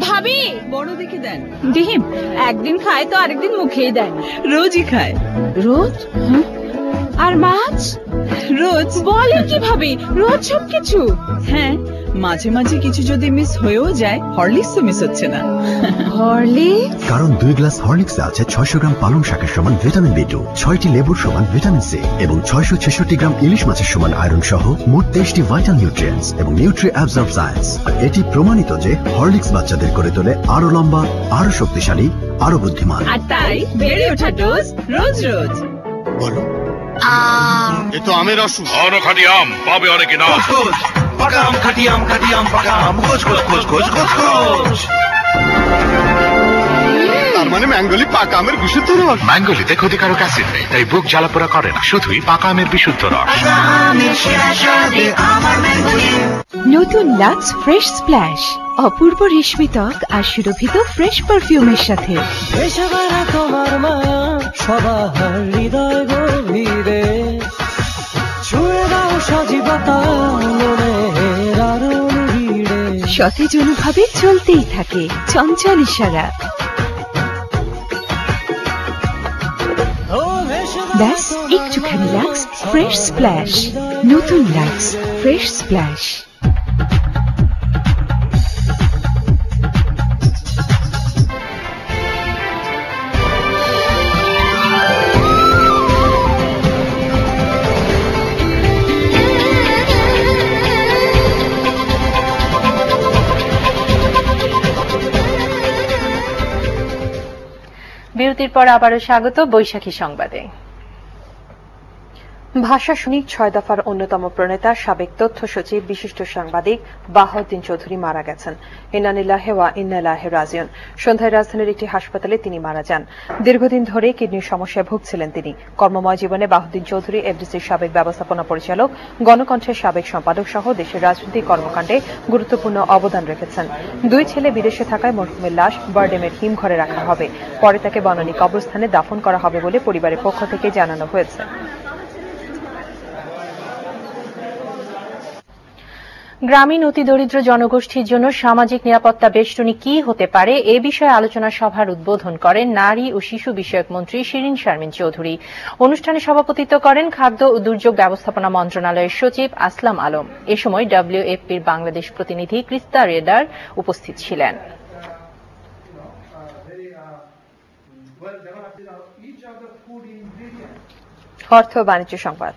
ভাবি বড় দেখে দেন। ডিম একদিন খায় তো আরেকদিন মুখেই দেয় না। রোজই খায়। রোজ? আর মাছ? রোজ। বলেন কিভাবে? রোজ সবকিছু? হ্যাঁ, মাঝে মাঝে কিছু যদি মিস হয়েও যায়, হরলিক্স তো মিস হচ্ছে না। হরলিক্স? কারণ 2 গ্লাস হরলিক্সে আছে 600 গ্রাম পালং শাকের সমান ভিটামিন B2, 6টি লেবুর সমান ভিটামিন সি এবং 666 গ্রাম ইলিশ মাছের সমান আয়রন সহ মোট 23টি ভাইটাল নিউট্রিয়েন্টস এবং নিউট্রি অ্যাবজর্ব সায়েন্স। আর এটি প্রমাণিত যে হরলিক্স বাচ্চাদের করে তোলে আরো লম্বা, আরো শক্তিশালী, আরো বুদ্ধিমান। আর তাই বেড়ে ওঠা ডোজ রোজ রোজ। বলো এ তো আমের অসুখ। খাঁটি আম পাবে অনেকে না। পাকা আম, খাঁটি আম, খাঁটি আম, পাকা আম, খোঁজ খোঁজ খোঁজ খোঁজ খোঁজ খোঁজ। তার মানে ম্যাঙ্গোলি পাকা আমের বিশুদ্ধ রস। ম্যাঙ্গোলিতে ক্ষতিকারক অ্যাসিড নেই, তাই বুক জ্বালাপোড়া করে না, শুধুই পাকা আমের বিশুদ্ধ রস। নতুন লাক্স ফ্রেশ স্প্ল্যাশ, অপূর্ব রেশমি ত্বক আর সুরভিত ফ্রেশ পারফিউমের সাথে। তোমার মায়া সবার হৃদয় গভীরে ছুঁয়ে দাও সজীবতা মনের আরোর ভিড়ে। সতেজ অনুভবে চলতেই থাকে চঞ্চল ইশারা। ব্যাস একটুখানি লাক্স ফ্রেশ স্প্ল্যাশ। নতুন লাক্স ফ্রেশ স্প্ল্যাশ। বিরতির পর আবারও স্বাগত বৈশাখী সংবাদে। ভাষা সৈনিক 6 দফার অন্যতম প্রণেতা সাবেক তথ্য সচিব বিশিষ্ট সাংবাদিক বাহাউদ্দিন চৌধুরী মারা গেছেন। ইন্না লিল্লাহি ওয়া ইন্না ইলাইহি রাজিউন। সন্ধ্যায় রাজধানীর একটি হাসপাতালে তিনি মারা যান। দীর্ঘদিন ধরে কিডনির সমস্যায় ভুগছিলেন তিনি। কর্মময় জীবনে বাহাউদ্দিন চৌধুরী এফডিসির সাবেক ব্যবস্থাপনা পরিচালক, গণকণ্ঠের সাবেক সম্পাদক সহ দেশের রাজনৈতিক কর্মকাণ্ডে গুরুত্বপূর্ণ অবদান রেখেছেন। 2 ছেলে বিদেশে থাকায় মরহুমের লাশ বারডেমের হিমঘরে রাখা হবে। পরে তাকে বনানী কবরস্থানে দাফন করা হবে বলে পরিবারের পক্ষ থেকে জানানো হয়েছে। গ্রামীণ অতি দরিদ্র জনগোষ্ঠীর জন্য সামাজিক নিরাপত্তা বেষ্টনী কি হতে পারে এ বিষয়ে আলোচনা সভার উদ্বোধন করেন নারী ও শিশু বিষয়ক মন্ত্রী শিরিন শারমিন চৌধুরী। অনুষ্ঠানে সভাপতিত্ব করেন খাদ্য ও দুর্যোগ ব্যবস্থাপনা মন্ত্রণালয়ের সচিব আসলাম আলম। এ সময় WFPর বাংলাদেশ প্রতিনিধি ক্রিস্তা রেডার উপস্থিত ছিলেন। অর্থ বাণিজ্য সংবাদ।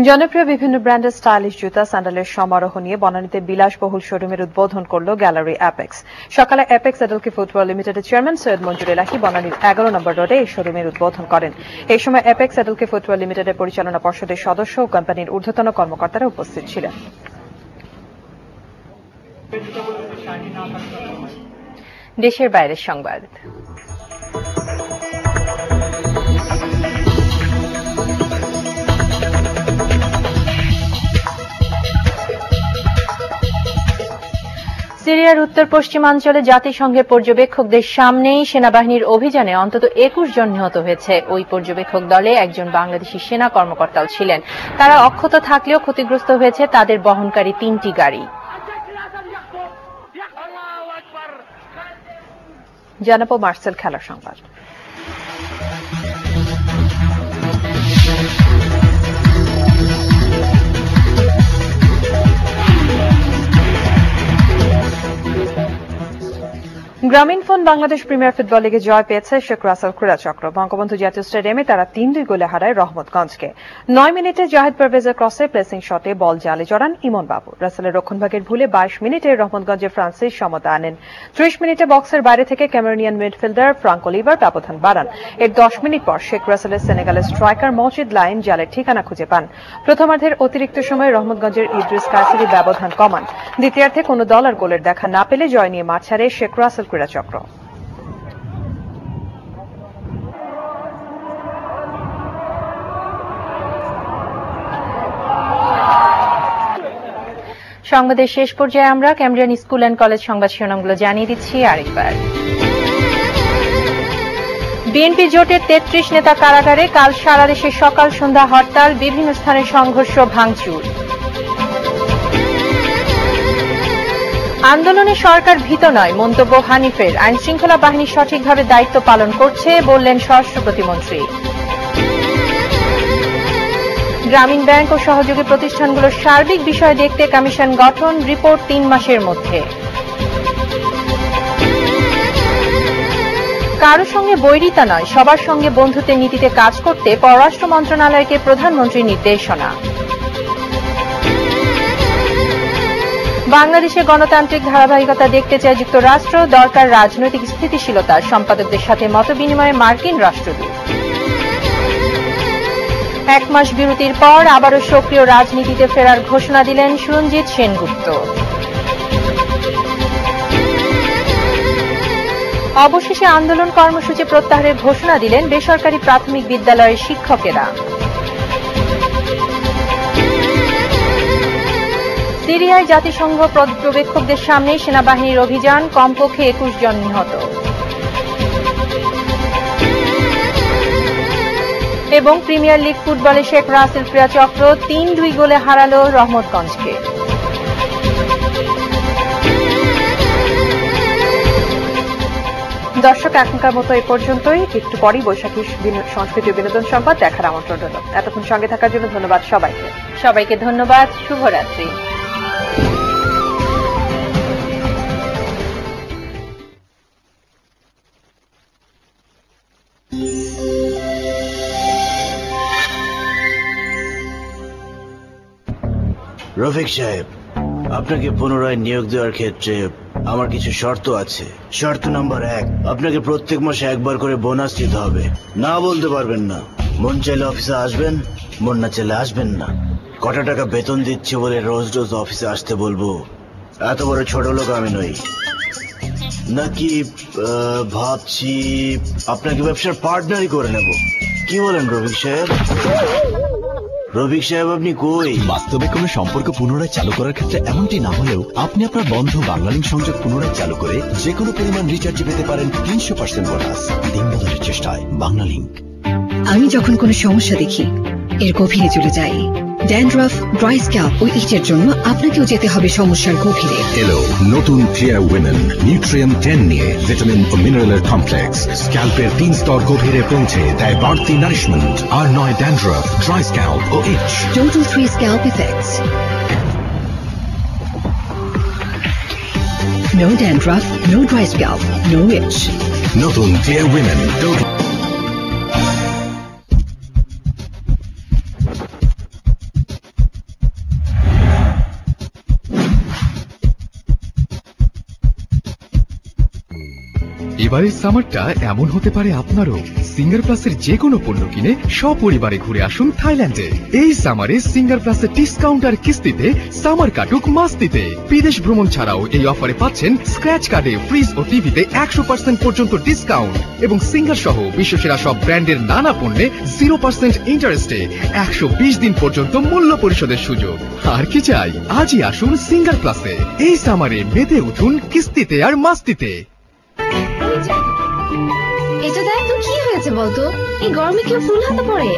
জনপ্রিয় বিভিন্ন ব্র্যান্ডের স্টাইলিশ জুতা স্যান্ডেলের সমারোহ নিয়ে বনানীতে বিলাসবহুল শোরুমের উদ্বোধন করল গ্যালারি অ্যাপেক্স। সকালে অ্যাপেক্স এডেলকি ফুটওয়ার লিমিটেডের চেয়ারম্যান সৈয়দ মঞ্জুর এলাহি বনানীর 11 নম্বর রোডে এই শোরুমের উদ্বোধন করেন। এই সময় অ্যাপেক্স এডেলকি ফুটওয়ার লিমিটেডের পরিচালনা পর্ষদের সদস্য ও কোম্পানির ঊর্ধ্বতন কর্মকর্তারা উপস্থিত ছিলেন। দেশের বাইরের সংবাদ। সিরিয়ার উত্তর পশ্চিমাঞ্চলে জাতিসংঘের পর্যবেক্ষকদের সামনেই সেনাবাহিনীর অভিযানে অন্তত 21 জন নিহত হয়েছে। ওই পর্যবেক্ষক দলে একজন বাংলাদেশি সেনা কর্মকর্তাও ছিলেন। তারা অক্ষত থাকলেও ক্ষতিগ্রস্ত হয়েছে তাদের বহনকারী 3টি গাড়ি। জানাবো মার্সেল খেলার সংবাদ। গ্রামীণফোন বাংলাদেশ প্রিমিয়ার ফুটবল লিগে জয় পেয়েছে শেখ রাসেল ক্রীড়া চক্র। বঙ্গবন্ধু জাতীয় স্টেডিয়ামে তারা ৩-২ গোলে হারায় রহমতগঞ্জকে। ৯ মিনিটে জাহিদ পারভেজের ক্রসে প্লেসিং শটে বল জালে জড়ান ইমন বাবু। রাসেলের রক্ষণভাগের ভুলে ২২ মিনিটে রহমতগঞ্জে ফ্রান্সিস সমতা আনেন। ৩০ মিনিটে বক্সের বাইরে থেকে ক্যামেরুনিয়ান মিডফিল্ডার ফ্রাঙ্ক অলিভার ব্যবধান বাড়ান। এর ১০ মিনিট পর শেখ রাসেলের সেনেগালের স্ট্রাইকার মজিদ লাইন জালের ঠিকানা খুঁজে পান। প্রথমার্ধের অতিরিক্ত সময়ে রহমতগঞ্জের ইদ্রিস কায়সারি ব্যবধান কমান। দ্বিতীয়ার্ধে কোনো দল আর গোলের দেখা না পেলে জয় নিয়ে মাঠ ছাড়ে শেখ রাসেল ক্রীড়া চক্র। সংবাদের শেষ পর্যায়ে আমরা ক্যামব্রিয়ান স্কুল অ্যান্ড কলেজ সংবাদ শিরোনামগুলো জানিয়ে দিচ্ছি আরেকবার। বিএনপি জোটের ৩৩ নেতা কারাগারে। কাল সারা দেশে সকাল সন্ধ্যা হরতাল, বিভিন্ন স্থানে সংঘর্ষ ভাঙচুর। আন্দোলনে সরকার ভীত নয়, মন্তব্য হানিফের। আইন শৃঙ্খলা বাহিনী সঠিকভাবে দায়িত্ব পালন করছে বললেন স্বরাষ্ট্র প্রতিমন্ত্রী। গ্রামীণ ব্যাংক ও সহযোগী প্রতিষ্ঠানগুলোর সার্বিক বিষয় দেখতে কমিশন গঠন, রিপোর্ট ৩ মাসের মধ্যে। কারো সঙ্গে বৈরিতা নয়, সবার সঙ্গে বন্ধুত্বের নীতিতে কাজ করতে পররাষ্ট্র মন্ত্রণালয়কে প্রধানমন্ত্রীর নির্দেশনা। বাংলাদেশে গণতান্ত্রিক ধারাবাহিকতা দেখতে চায় যুক্তরাষ্ট্র, দরকার রাজনৈতিক স্থিতিশীলতা। সম্পাদকদের সাথে মতবিনিময়ে মার্কিন রাষ্ট্রদূত। ১ মাস বিরতির পর আবারও সক্রিয় রাজনীতিতে ফেরার ঘোষণা দিলেন সুরঞ্জিত সেনগুপ্ত। অবশেষে আন্দোলন কর্মসূচি প্রত্যাহারের ঘোষণা দিলেন বেসরকারি প্রাথমিক বিদ্যালয়ের শিক্ষকেরা। সিরিয়ায় জাতিসংঘ পর্যবেক্ষকদের সামনে সেনাবাহিনীর অভিযান, কমপক্ষে ২১ জন নিহত। এবং প্রিমিয়ার লিগ ফুটবলে শেখ রাসেল ক্রীড়া চক্র ৩-২ গোলে হারাল রহমতগঞ্জকে। দর্শক, এখনকার মতো এই পর্যন্তই। একটু পরই বৈশাখী সংস্কৃতি ও বিনোদন সংবাদ দেখার আমন্ত্রণ রইল। এতক্ষণ সঙ্গে থাকার জন্য ধন্যবাদ সবাইকে। সবাইকে ধন্যবাদ। শুভরাত্রি। রফিক সাহেব, আপনাকে পুনরায় নিয়োগ দেওয়ার ক্ষেত্রে আমার কিছু শর্ত আছে। শর্ত নাম্বার ১, আপনাকে প্রত্যেক মাসে একবার করে বোনাস দিতে হবে। না বলতে পারবেন না। মন চাইলে অফিসে আসবেন, মন না চাইলে আসবেন না। কটা টাকা বেতন দিচ্ছে বলে রোজ রোজ অফিসে আসতে বলবো? এত বড় ছোট লোক আমি নই। নাকি ভাবছি আপনাকে ব্যবসার পার্টনারই করে নেব। কি বলেন রফিক সাহেব? রফিক সাহেব, আপনি কই? বাস্তবে কোনো সম্পর্ক পুনরায় চালু করার ক্ষেত্রে এমনটি না হলেও আপনি আপনার বন্ধ বাংলালিংক সংযোগ পুনরায় চালু করে যে কোনো পরিমাণ রিচার্জে পেতে পারেন ৩০০% বোনাস। দিন বদলের চেষ্টায় বাংলালিংক। আমি যখন কোনো সমস্যা দেখি এর গভীরে চলে যাই। ড্যান্ড্রাফ, ড্রাই স্ক্যাল্প ও ইচের জন্য আপনাকেও যেতে হবে সমস্যার গভীরে। এলো নতুন ক্লিয়ার উইমেন নিউট্রিয়েন্ট 10 নিয়ে ভিটামিন ও মিনারেলের কমপ্লেক্স। স্ক্যাল্পের 3 স্তর গভীরে পৌঁছে দেয় বাড়তি নারিশমেন্ট। আর নয় ড্যান্ড্রাফ, ড্রাই স্ক্যাল্প ও itch. Total 3 scalp effects. No dandruff, no dry scalp, no itch. নতুন ক্লিয়ার উইমেন টোটাল। এবারের সামারটা এমন হতে পারে আপনারও। সিঙ্গার প্লাসের যে কোনো পণ্য কিনে সপরিবারে ঘুরে আসুন থাইল্যান্ডে। এই সামারে সিঙ্গার প্লাসের ডিসকাউন্ট আর কিস্তিতে সামার কাটুক মাস্তিতে। বিদেশ ভ্রমণ ছাড়াও এই অফারে পাচ্ছেন স্ক্র্যাচ কার্ডে ফ্রিজ ও টিভিতে ১০০% পর্যন্ত ডিসকাউন্ট এবং সিঙ্গার সহ বিশ্বসেরা সব ব্র্যান্ডের নানা পণ্যে 0% ইন্টারেস্টে ১২০ দিন পর্যন্ত মূল্য পরিশোধের সুযোগ। আর কি চাই? আজই আসুন সিঙ্গার প্লাসে। এই সামারে মেতে উঠুন কিস্তিতে আর মাস্তিতে। এটা দেখ তো কি হয়েছে বলতো? এই গরমে কেউ ফুল হাতে পড়ে?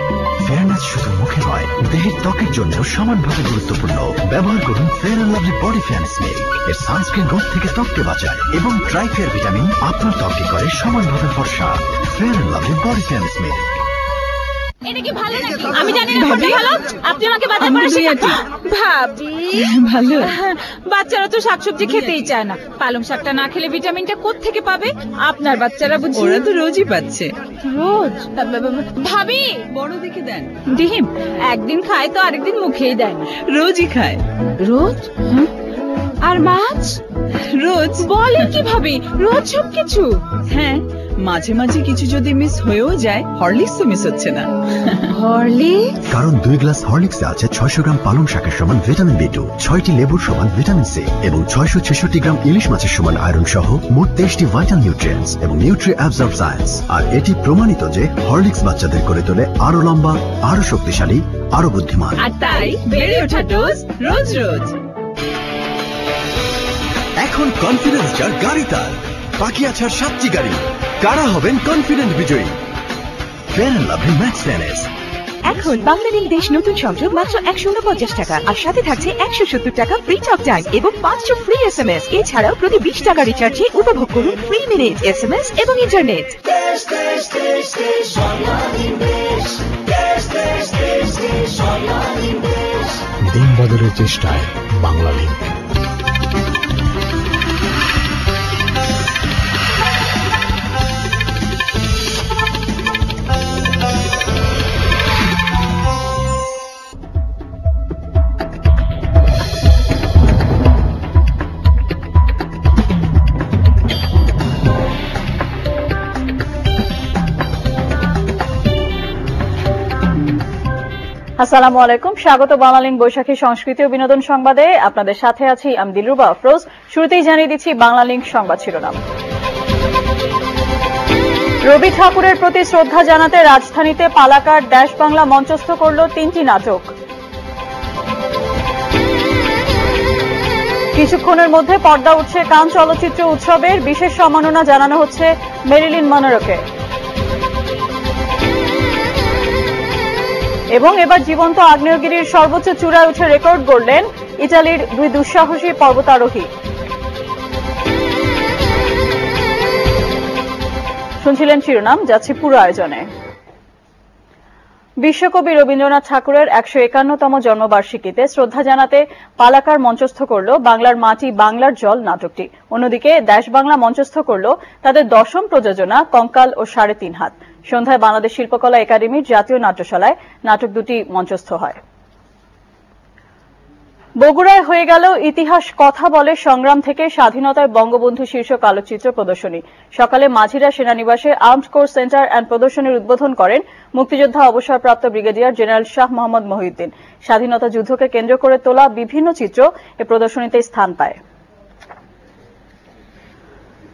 ফেয়ারনেস শুধু মুখে নয়, দেহের ত্বকের জন্য সমানভাবে গুরুত্বপূর্ণ। ব্যবহার করুন fair and lovely body fan spray. এর সানস্ক্রিন রোগ থেকে ত্বককে বাঁচায় এবং ট্রাইফেয়ার ভিটামিন আপনার ত্বককে করে সমানভাবে ফর্সা। Fair and lovely body fan spray. এটা কি ভালো নাকি? আমি জানি না কোনটা ভালো, আপনি আমাকে বাজার করে শেখান। ভাবি ভালো। বাচ্চারা তো শাকসবজি খেতেই চায় না, পালং শাকটা না খেলে ভিটামিনটা কোত্থেকে পাবে? আপনার বাচ্চারা বুঝি ওরা তো রোজই পাচ্ছে। রোজ? ভাবি বড় দেখে দেন। ডিম একদিন খায় তো আরেকদিন মুখেই দেয় না। রোজই খায়। রোজ? আর মাছ? রোজ। বলেন কি ভাবি, রোজ সবকিছু? হ্যাঁ, মাঝে মাঝে কিছু যদি মিস হয়েও যায়, হরলিক্স তো মিস হচ্ছে না। হরলিক্স? কারণ 2 গ্লাস হরলিক্সে আছে 600 গ্রাম পালং শাকের সমান ভিটামিন B2, 6টি লেবুর সমান ভিটামিন সি এবং 666 গ্রাম ইলিশ মাছের সমান আয়রন সহ মোট 23টি ভাইটাল নিউট্রিয়েন্টস এবং নিউট্রি অ্যাবজর্ব সায়েন্স। আর এটি প্রমাণিত যে হরলিক্স বাচ্চাদের করে তোলে আরো লম্বা, আরো শক্তিশালী, আরো বুদ্ধিমান। আর তাই বেড়ে ওঠা ডোজ রোজ রোজ। এখন কনফিডেন্স যার গাড়ি তার, বাকি আছে আর 7টি গাড়ি। কারা হবেন কনফিডেন্ট বিজয়ী? Fair and lovely max fairness. এখন বাংলালিংক দেশ নতুন সংযোগ মাত্র 149 টাকা, আর সাথে থাকছে 170 টাকা ফ্রি টক টাইম এবং 500 ফ্রি এসএমএস। এছাড়াও প্রতি 20 টাকা রিচার্জে উপভোগ করুন ফ্রি মিনিট, এসএমএস এবং ইন্টারনেট। দিন বদলের চেষ্টায় বাংলালিংক। আসসালামু আলাইকুম, স্বাগত বাংলালিংক বৈশাখী সংস্কৃতি ও বিনোদন সংবাদে। আপনাদের সাথে আছি আমি দিলরুবা আফরোজ। শুরুতেই জানিয়ে দিচ্ছি বাংলালিংক সংবাদ শিরোনাম। রবি ঠাকুরের প্রতি শ্রদ্ধা জানাতে রাজধানীতে পালাকার দেশ বাংলা মঞ্চস্থ করল 3টি নাটক। কিছুক্ষণের মধ্যে পর্দা উঠছে কান চলচ্চিত্র উৎসবের, বিশেষ সম্মাননা জানানো হচ্ছে মেরিলিন মনরোকে। এবং এবার জীবন্ত আগ্নেয়গিরির সর্বোচ্চ চূড়ায় উঠে রেকর্ড গড়লেন ইতালির 2 দুঃসাহসী পর্বতারোহী। শুনছিলেন শিরোনাম, যাচ্ছি পুরো আয়োজনে। বিশ্বকবি রবীন্দ্রনাথ ঠাকুরের 151তম জন্মবার্ষিকীতে শ্রদ্ধা জানাতে পালাকার মঞ্চস্থ করল বাংলার মাটি বাংলার জল নাটকটি। অন্যদিকে দেশ বাংলা মঞ্চস্থ করল তাদের 10ম প্রযোজনা কঙ্কাল ও 3.5 হাত। সন্ধ্যায় বাংলাদেশ শিল্পকলা একাডেমির জাতীয় নাট্যশালায় নাটক দুটি মঞ্চস্থ হয়। বগুড়ায় হয়ে গেল ইতিহাস কথা বলে সংগ্রাম থেকে স্বাধীনতার বঙ্গবন্ধু শীর্ষক আলোকচিত্র প্রদর্শনী। সকালে মাঝিরা সেনানিবাসে আর্মড কোর সেন্টার অ্যান্ড প্রদর্শনীর উদ্বোধন করেন মুক্তিযোদ্ধা অবসরপ্রাপ্ত ব্রিগেডিয়ার জেনারেল শাহ মোহাম্মদ মহিউদ্দিন। স্বাধীনতা যুদ্ধকে কেন্দ্র করে তোলা বিভিন্ন চিত্র এ প্রদর্শনীতে স্থান পায়।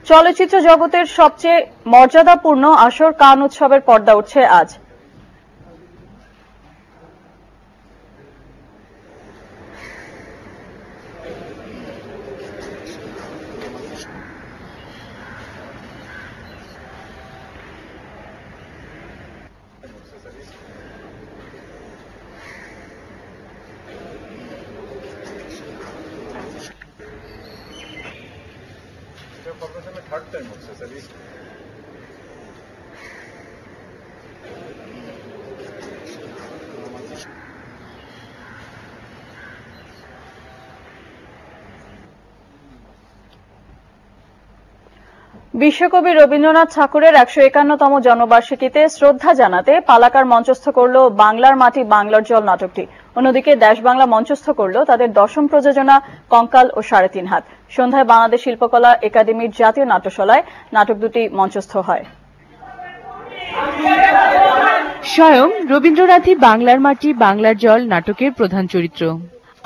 চলচ্চিত্র জগতের সবচেয়ে মর্যাদাপূর্ণ আসর কান উৎসবের পর্দা উঠছে আজ। বিশ্বকবি রবীন্দ্রনাথ ঠাকুরের 151তম জন্মবার্ষিকীতে শ্রদ্ধা জানাতে পালাকার মঞ্চস্থ করল বাংলার মাটি বাংলার জল নাটকটি। অন্যদিকে দেশ বাংলা মঞ্চস্থ করল তাদের 10ম প্রযোজনা কঙ্কাল ও 3.5 হাত। সন্ধ্যায় বাংলাদেশ শিল্পকলা একাডেমির জাতীয় নাট্যশালায় নাটক দুটি মঞ্চস্থ হয়। স্বয়ং রবীন্দ্রনাথই বাংলার মাটি বাংলার জল নাটকের প্রধান চরিত্র।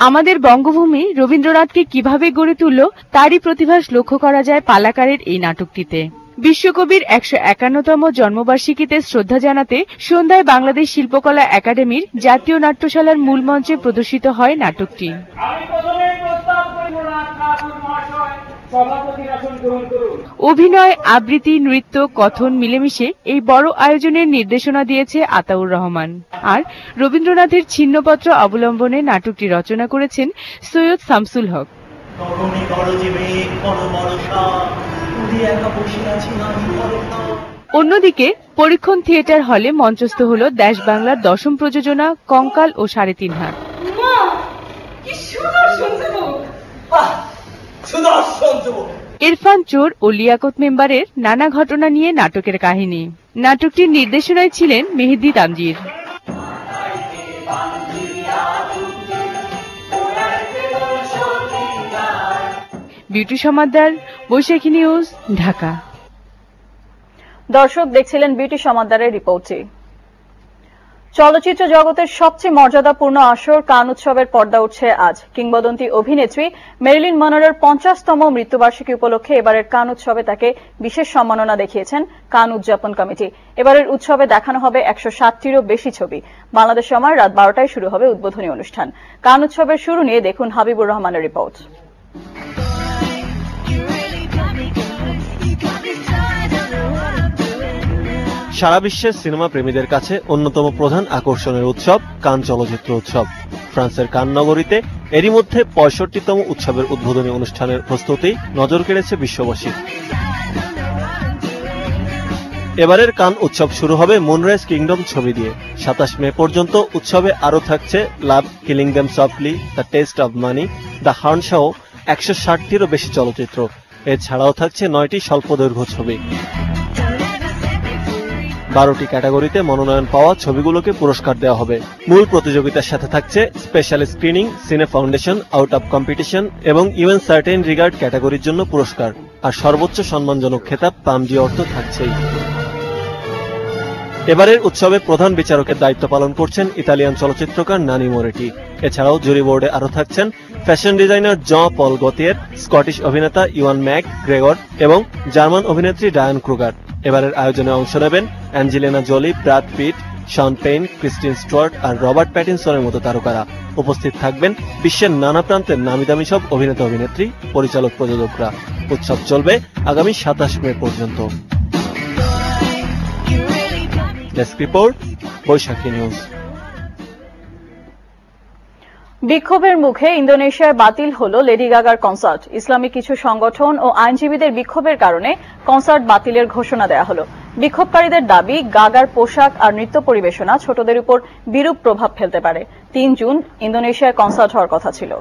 আমাদের বঙ্গভূমি রবীন্দ্রনাথকে কিভাবে গড়ে তুলল তারই প্রতিভাস লক্ষ্য করা যায় পালাকারের এই নাটকটিতে। বিশ্বকবির 151তম জন্মবার্ষিকীতে শ্রদ্ধা জানাতে সন্ধ্যায় বাংলাদেশ শিল্পকলা একাডেমির জাতীয় নাট্যশালার মূল মঞ্চে প্রদর্শিত হয় নাটকটি। অভিনয়, আবৃত্তি, নৃত্য, কথন মিলেমিশে এই বড় আয়োজনের নির্দেশনা দিয়েছে আতাউর রহমান। আর রবীন্দ্রনাথের ছিন্নপত্র অবলম্বনে নাটকটি রচনা করেছেন সৈয়দ শামসুল হক। অন্যদিকে পরীক্ষণ থিয়েটার হলে মঞ্চস্থ হল দেশ বাংলার 10ম প্রযোজনা কঙ্কাল ও 3.5 হাত। ইরফান চোর ও লিয়াকত মেম্বারের নানা ঘটনা নিয়ে নাটকের কাহিনী। নাটকটির নির্দেশনায় ছিলেন মেহেদী তানজির। বিউটি সমাদ্দার, বৈশাখী নিউজ, ঢাকা। দর্শক দেখছিলেন বিউটি সমাদ্দারের রিপোর্টটি। চলচ্চিত্র জগতের সবচেয়ে মর্যাদাপূর্ণ আসর কান উৎসবের পর্দা উঠছে আজ। কিংবদন্তি অভিনেত্রী মেরিলিন মনরোর 50তম মৃত্যুবার্ষিকী উপলক্ষে এবারের কান উৎসবে তাকে বিশেষ সম্মাননা দেখিয়েছেন কান উদযাপন কমিটি। এবারের উৎসবে দেখানো হবে 160টিরও বেশি ছবি। বাংলাদেশ সময় রাত 12টায় শুরু হবে উদ্বোধনী অনুষ্ঠান। কান উৎসবের শুরু নিয়ে দেখুন হাবিবুর রহমানের রিপোর্ট। সারা বিশ্বের সিনেমা প্রেমীদের কাছে অন্যতম প্রধান আকর্ষণের উৎসব কান চলচ্চিত্র উৎসব। ফ্রান্সের কান নগরীতে এরই মধ্যে 65তম উৎসবের উদ্বোধনী অনুষ্ঠানের প্রস্তুতি নজর কেড়েছে বিশ্ববাসী। এবারের কান উৎসব শুরু হবে মুনরাইজ কিংডম ছবি দিয়ে। 27 মে পর্যন্ত উৎসবে আরও থাকছে love, killing them softly, the taste of money, the horn সহ 160টিরও বেশি চলচ্চিত্র। এছাড়াও থাকছে 9টি স্বল্পদৈর্ঘ্য ছবি। 12টি ক্যাটাগরিতে মনোনয়ন পাওয়া ছবিগুলোকে পুরস্কার দেওয়া হবে। মূল প্রতিযোগিতার সাথে থাকছে স্পেশাল স্ক্রিনিং, সিনে ফাউন্ডেশন, আউট অব কম্পিটিশন এবং ইভেন সার্টেন রিগার্ড ক্যাটাগরির জন্য পুরস্কার। আর সর্বোচ্চ সম্মানজনক খেতাব পাম ডি'অর তো থাকছেই। এবারের উৎসবে প্রধান বিচারকের দায়িত্ব পালন করছেন ইতালিয়ান চলচ্চিত্রকার নানি মোরেটি। এছাড়াও জুরি বোর্ডে আরও থাকছেন ফ্যাশন ডিজাইনার জন পল গতিয়ের, স্কটিশ অভিনেতা ইওয়ান ম্যাক গ্রেগর এবং জার্মান অভিনেত্রী ডায়ান ক্রুগার। এবারের আয়োজনে অংশ নেবেন অ্যাঞ্জেলিনা জোলি, ব্রাড পিট, শন পেইন, ক্রিস্টিন স্টুয়ার্ট আর রবার্ট প্যাটিনসনের মতো তারকারা। উপস্থিত থাকবেন বিশ্বের নানা প্রান্তের নামিদামি সব অভিনেতা অভিনেত্রী, পরিচালক, প্রযোজকরা। উৎসব চলবে আগামী 27 মে পর্যন্ত। ডেস্ক রিপোর্ট, বৈশাখী নিউজ। বিক্ষোভের মুখে ইন্দোনেশিয়ায় বাতিল হল লেডি গাগার কনসার্ট। ইসলামী কিছু সংগঠন ও আইনজীবীদের বিক্ষোভের কারণে কনসার্ট বাতিলের ঘোষণা দেওয়া হল। বিক্ষোভকারীদের দাবি, গাগার পোশাক আর নৃত্য পরিবেশনা ছোটদের উপর বিরূপ প্রভাব ফেলতে পারে। 3 জুন ইন্দোনেশিয়ায় কনসার্ট হওয়ার কথা ছিল।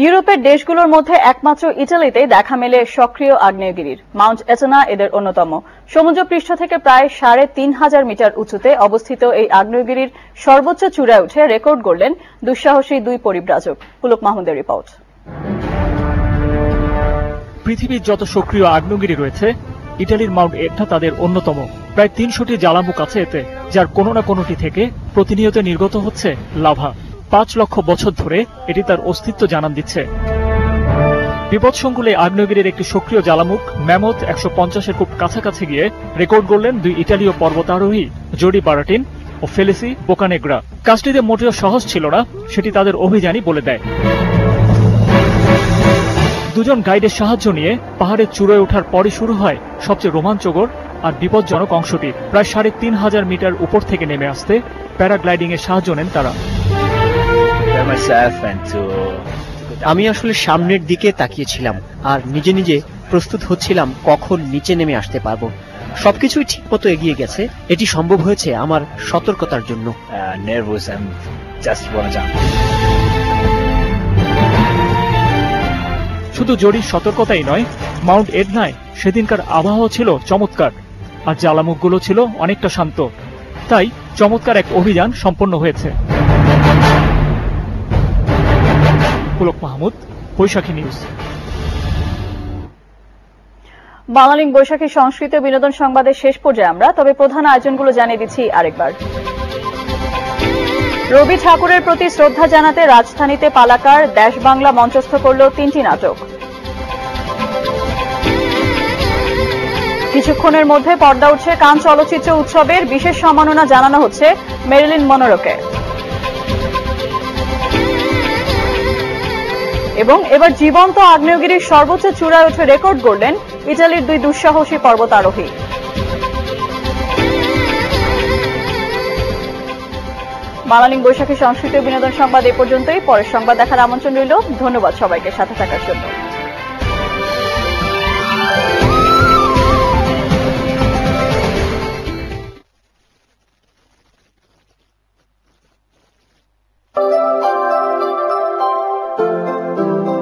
ইউরোপের দেশগুলোর মধ্যে একমাত্র ইটালিতে দেখা মেলে সক্রিয় আগ্নেয়গিরির। মাউন্ট এটনা এদের অন্যতম। সমুদ্রপৃষ্ঠ থেকে প্রায় 3500 মিটার উঁচুতে অবস্থিত এই আগ্নেয়গিরির সর্বোচ্চ চূড়ায় উঠে রেকর্ড গড়লেন দুঃসাহসী 2 পরিব্রাজক। পুলক মাহমুদের রিপোর্ট। পৃথিবীর যত সক্রিয় আগ্নেয়গিরি রয়েছে, ইটালির মাউন্ট এটনা তাদের অন্যতম। প্রায় 300টি জ্বালামুখ আছে এতে, যার কোনো না কোনোটি থেকে প্রতিনিয়ত নির্গত হচ্ছে লাভা। 5 লক্ষ বছর ধরে এটি তার অস্তিত্ব জানান দিচ্ছে। বিপদসংকুল এই আগ্নেয়গিরির একটি সক্রিয় জ্বালামুখ ম্যামথ 150-এর খুব কাছাকাছি গিয়ে রেকর্ড গড়লেন 2 ইটালীয় পর্বতারোহী জোডি বারাটিন ও ফেলিসি বোকানেগ্রা। কাজটিতে মোটেও সহজ ছিল না, সেটি তাদের অভিযানই বলে দেয়। 2 জন গাইডের সাহায্য নিয়ে পাহাড়ের চূড়ায় ওঠার পরই শুরু হয় সবচেয়ে রোমাঞ্চকর আর বিপজ্জনক অংশটি। প্রায় 3500 মিটার উপর থেকে নেমে আসতে প্যারাগ্লাইডিং এর সাহায্য নেন তারা। আমি আসলে সামনের দিকে তাকিয়েছিলাম আর নিজে নিজে প্রস্তুত হচ্ছিলাম কখন নিচে নেমে আসতে পারবো। সবকিছুই ঠিকমতো এগিয়ে গেছে। এটি সম্ভব হয়েছে আমার সতর্কতার জন্য। শুধু জোডির সতর্কতাই নয়, মাউন্ট এটনায় সেদিনকার আবহাওয়া ছিল চমৎকার আর জ্বালামুখগুলো ছিল অনেকটা শান্ত। তাই চমৎকার এক অভিযান সম্পন্ন হয়েছে। পুলক মাহমুদ, বৈশাখী নিউজ। বাংলালিংক বৈশাখী সংস্কৃত বিনোদন সংবাদের শেষ পর্যায়ে আমরা তবে প্রধান আয়োজনগুলো জানিয়ে দিচ্ছি আরেকবার। রবি ঠাকুরের প্রতি শ্রদ্ধা জানাতে রাজধানীতে পালাকার দেশ বাংলা মঞ্চস্থ করল 3টি নাটক। কিছুক্ষণের মধ্যে পর্দা উঠছে কান চলচ্চিত্র উৎসবের। বিশেষ সম্মাননা জানানো হচ্ছে মেরিলিন মনরোকে। এবং এবার জীবন্ত আগ্নেয়গিরির সর্বোচ্চ চূড়ায় উঠে রেকর্ড গড়লেন ইটালির 2 দুঃসাহসী পর্বতারোহী। বাংলালিংক বৈশাখী সংস্কৃতি ও বিনোদন সংবাদ এ পর্যন্তই। পরের সংবাদ দেখার আমন্ত্রণ রইল। ধন্যবাদ সবাইকে সাথে থাকার জন্য।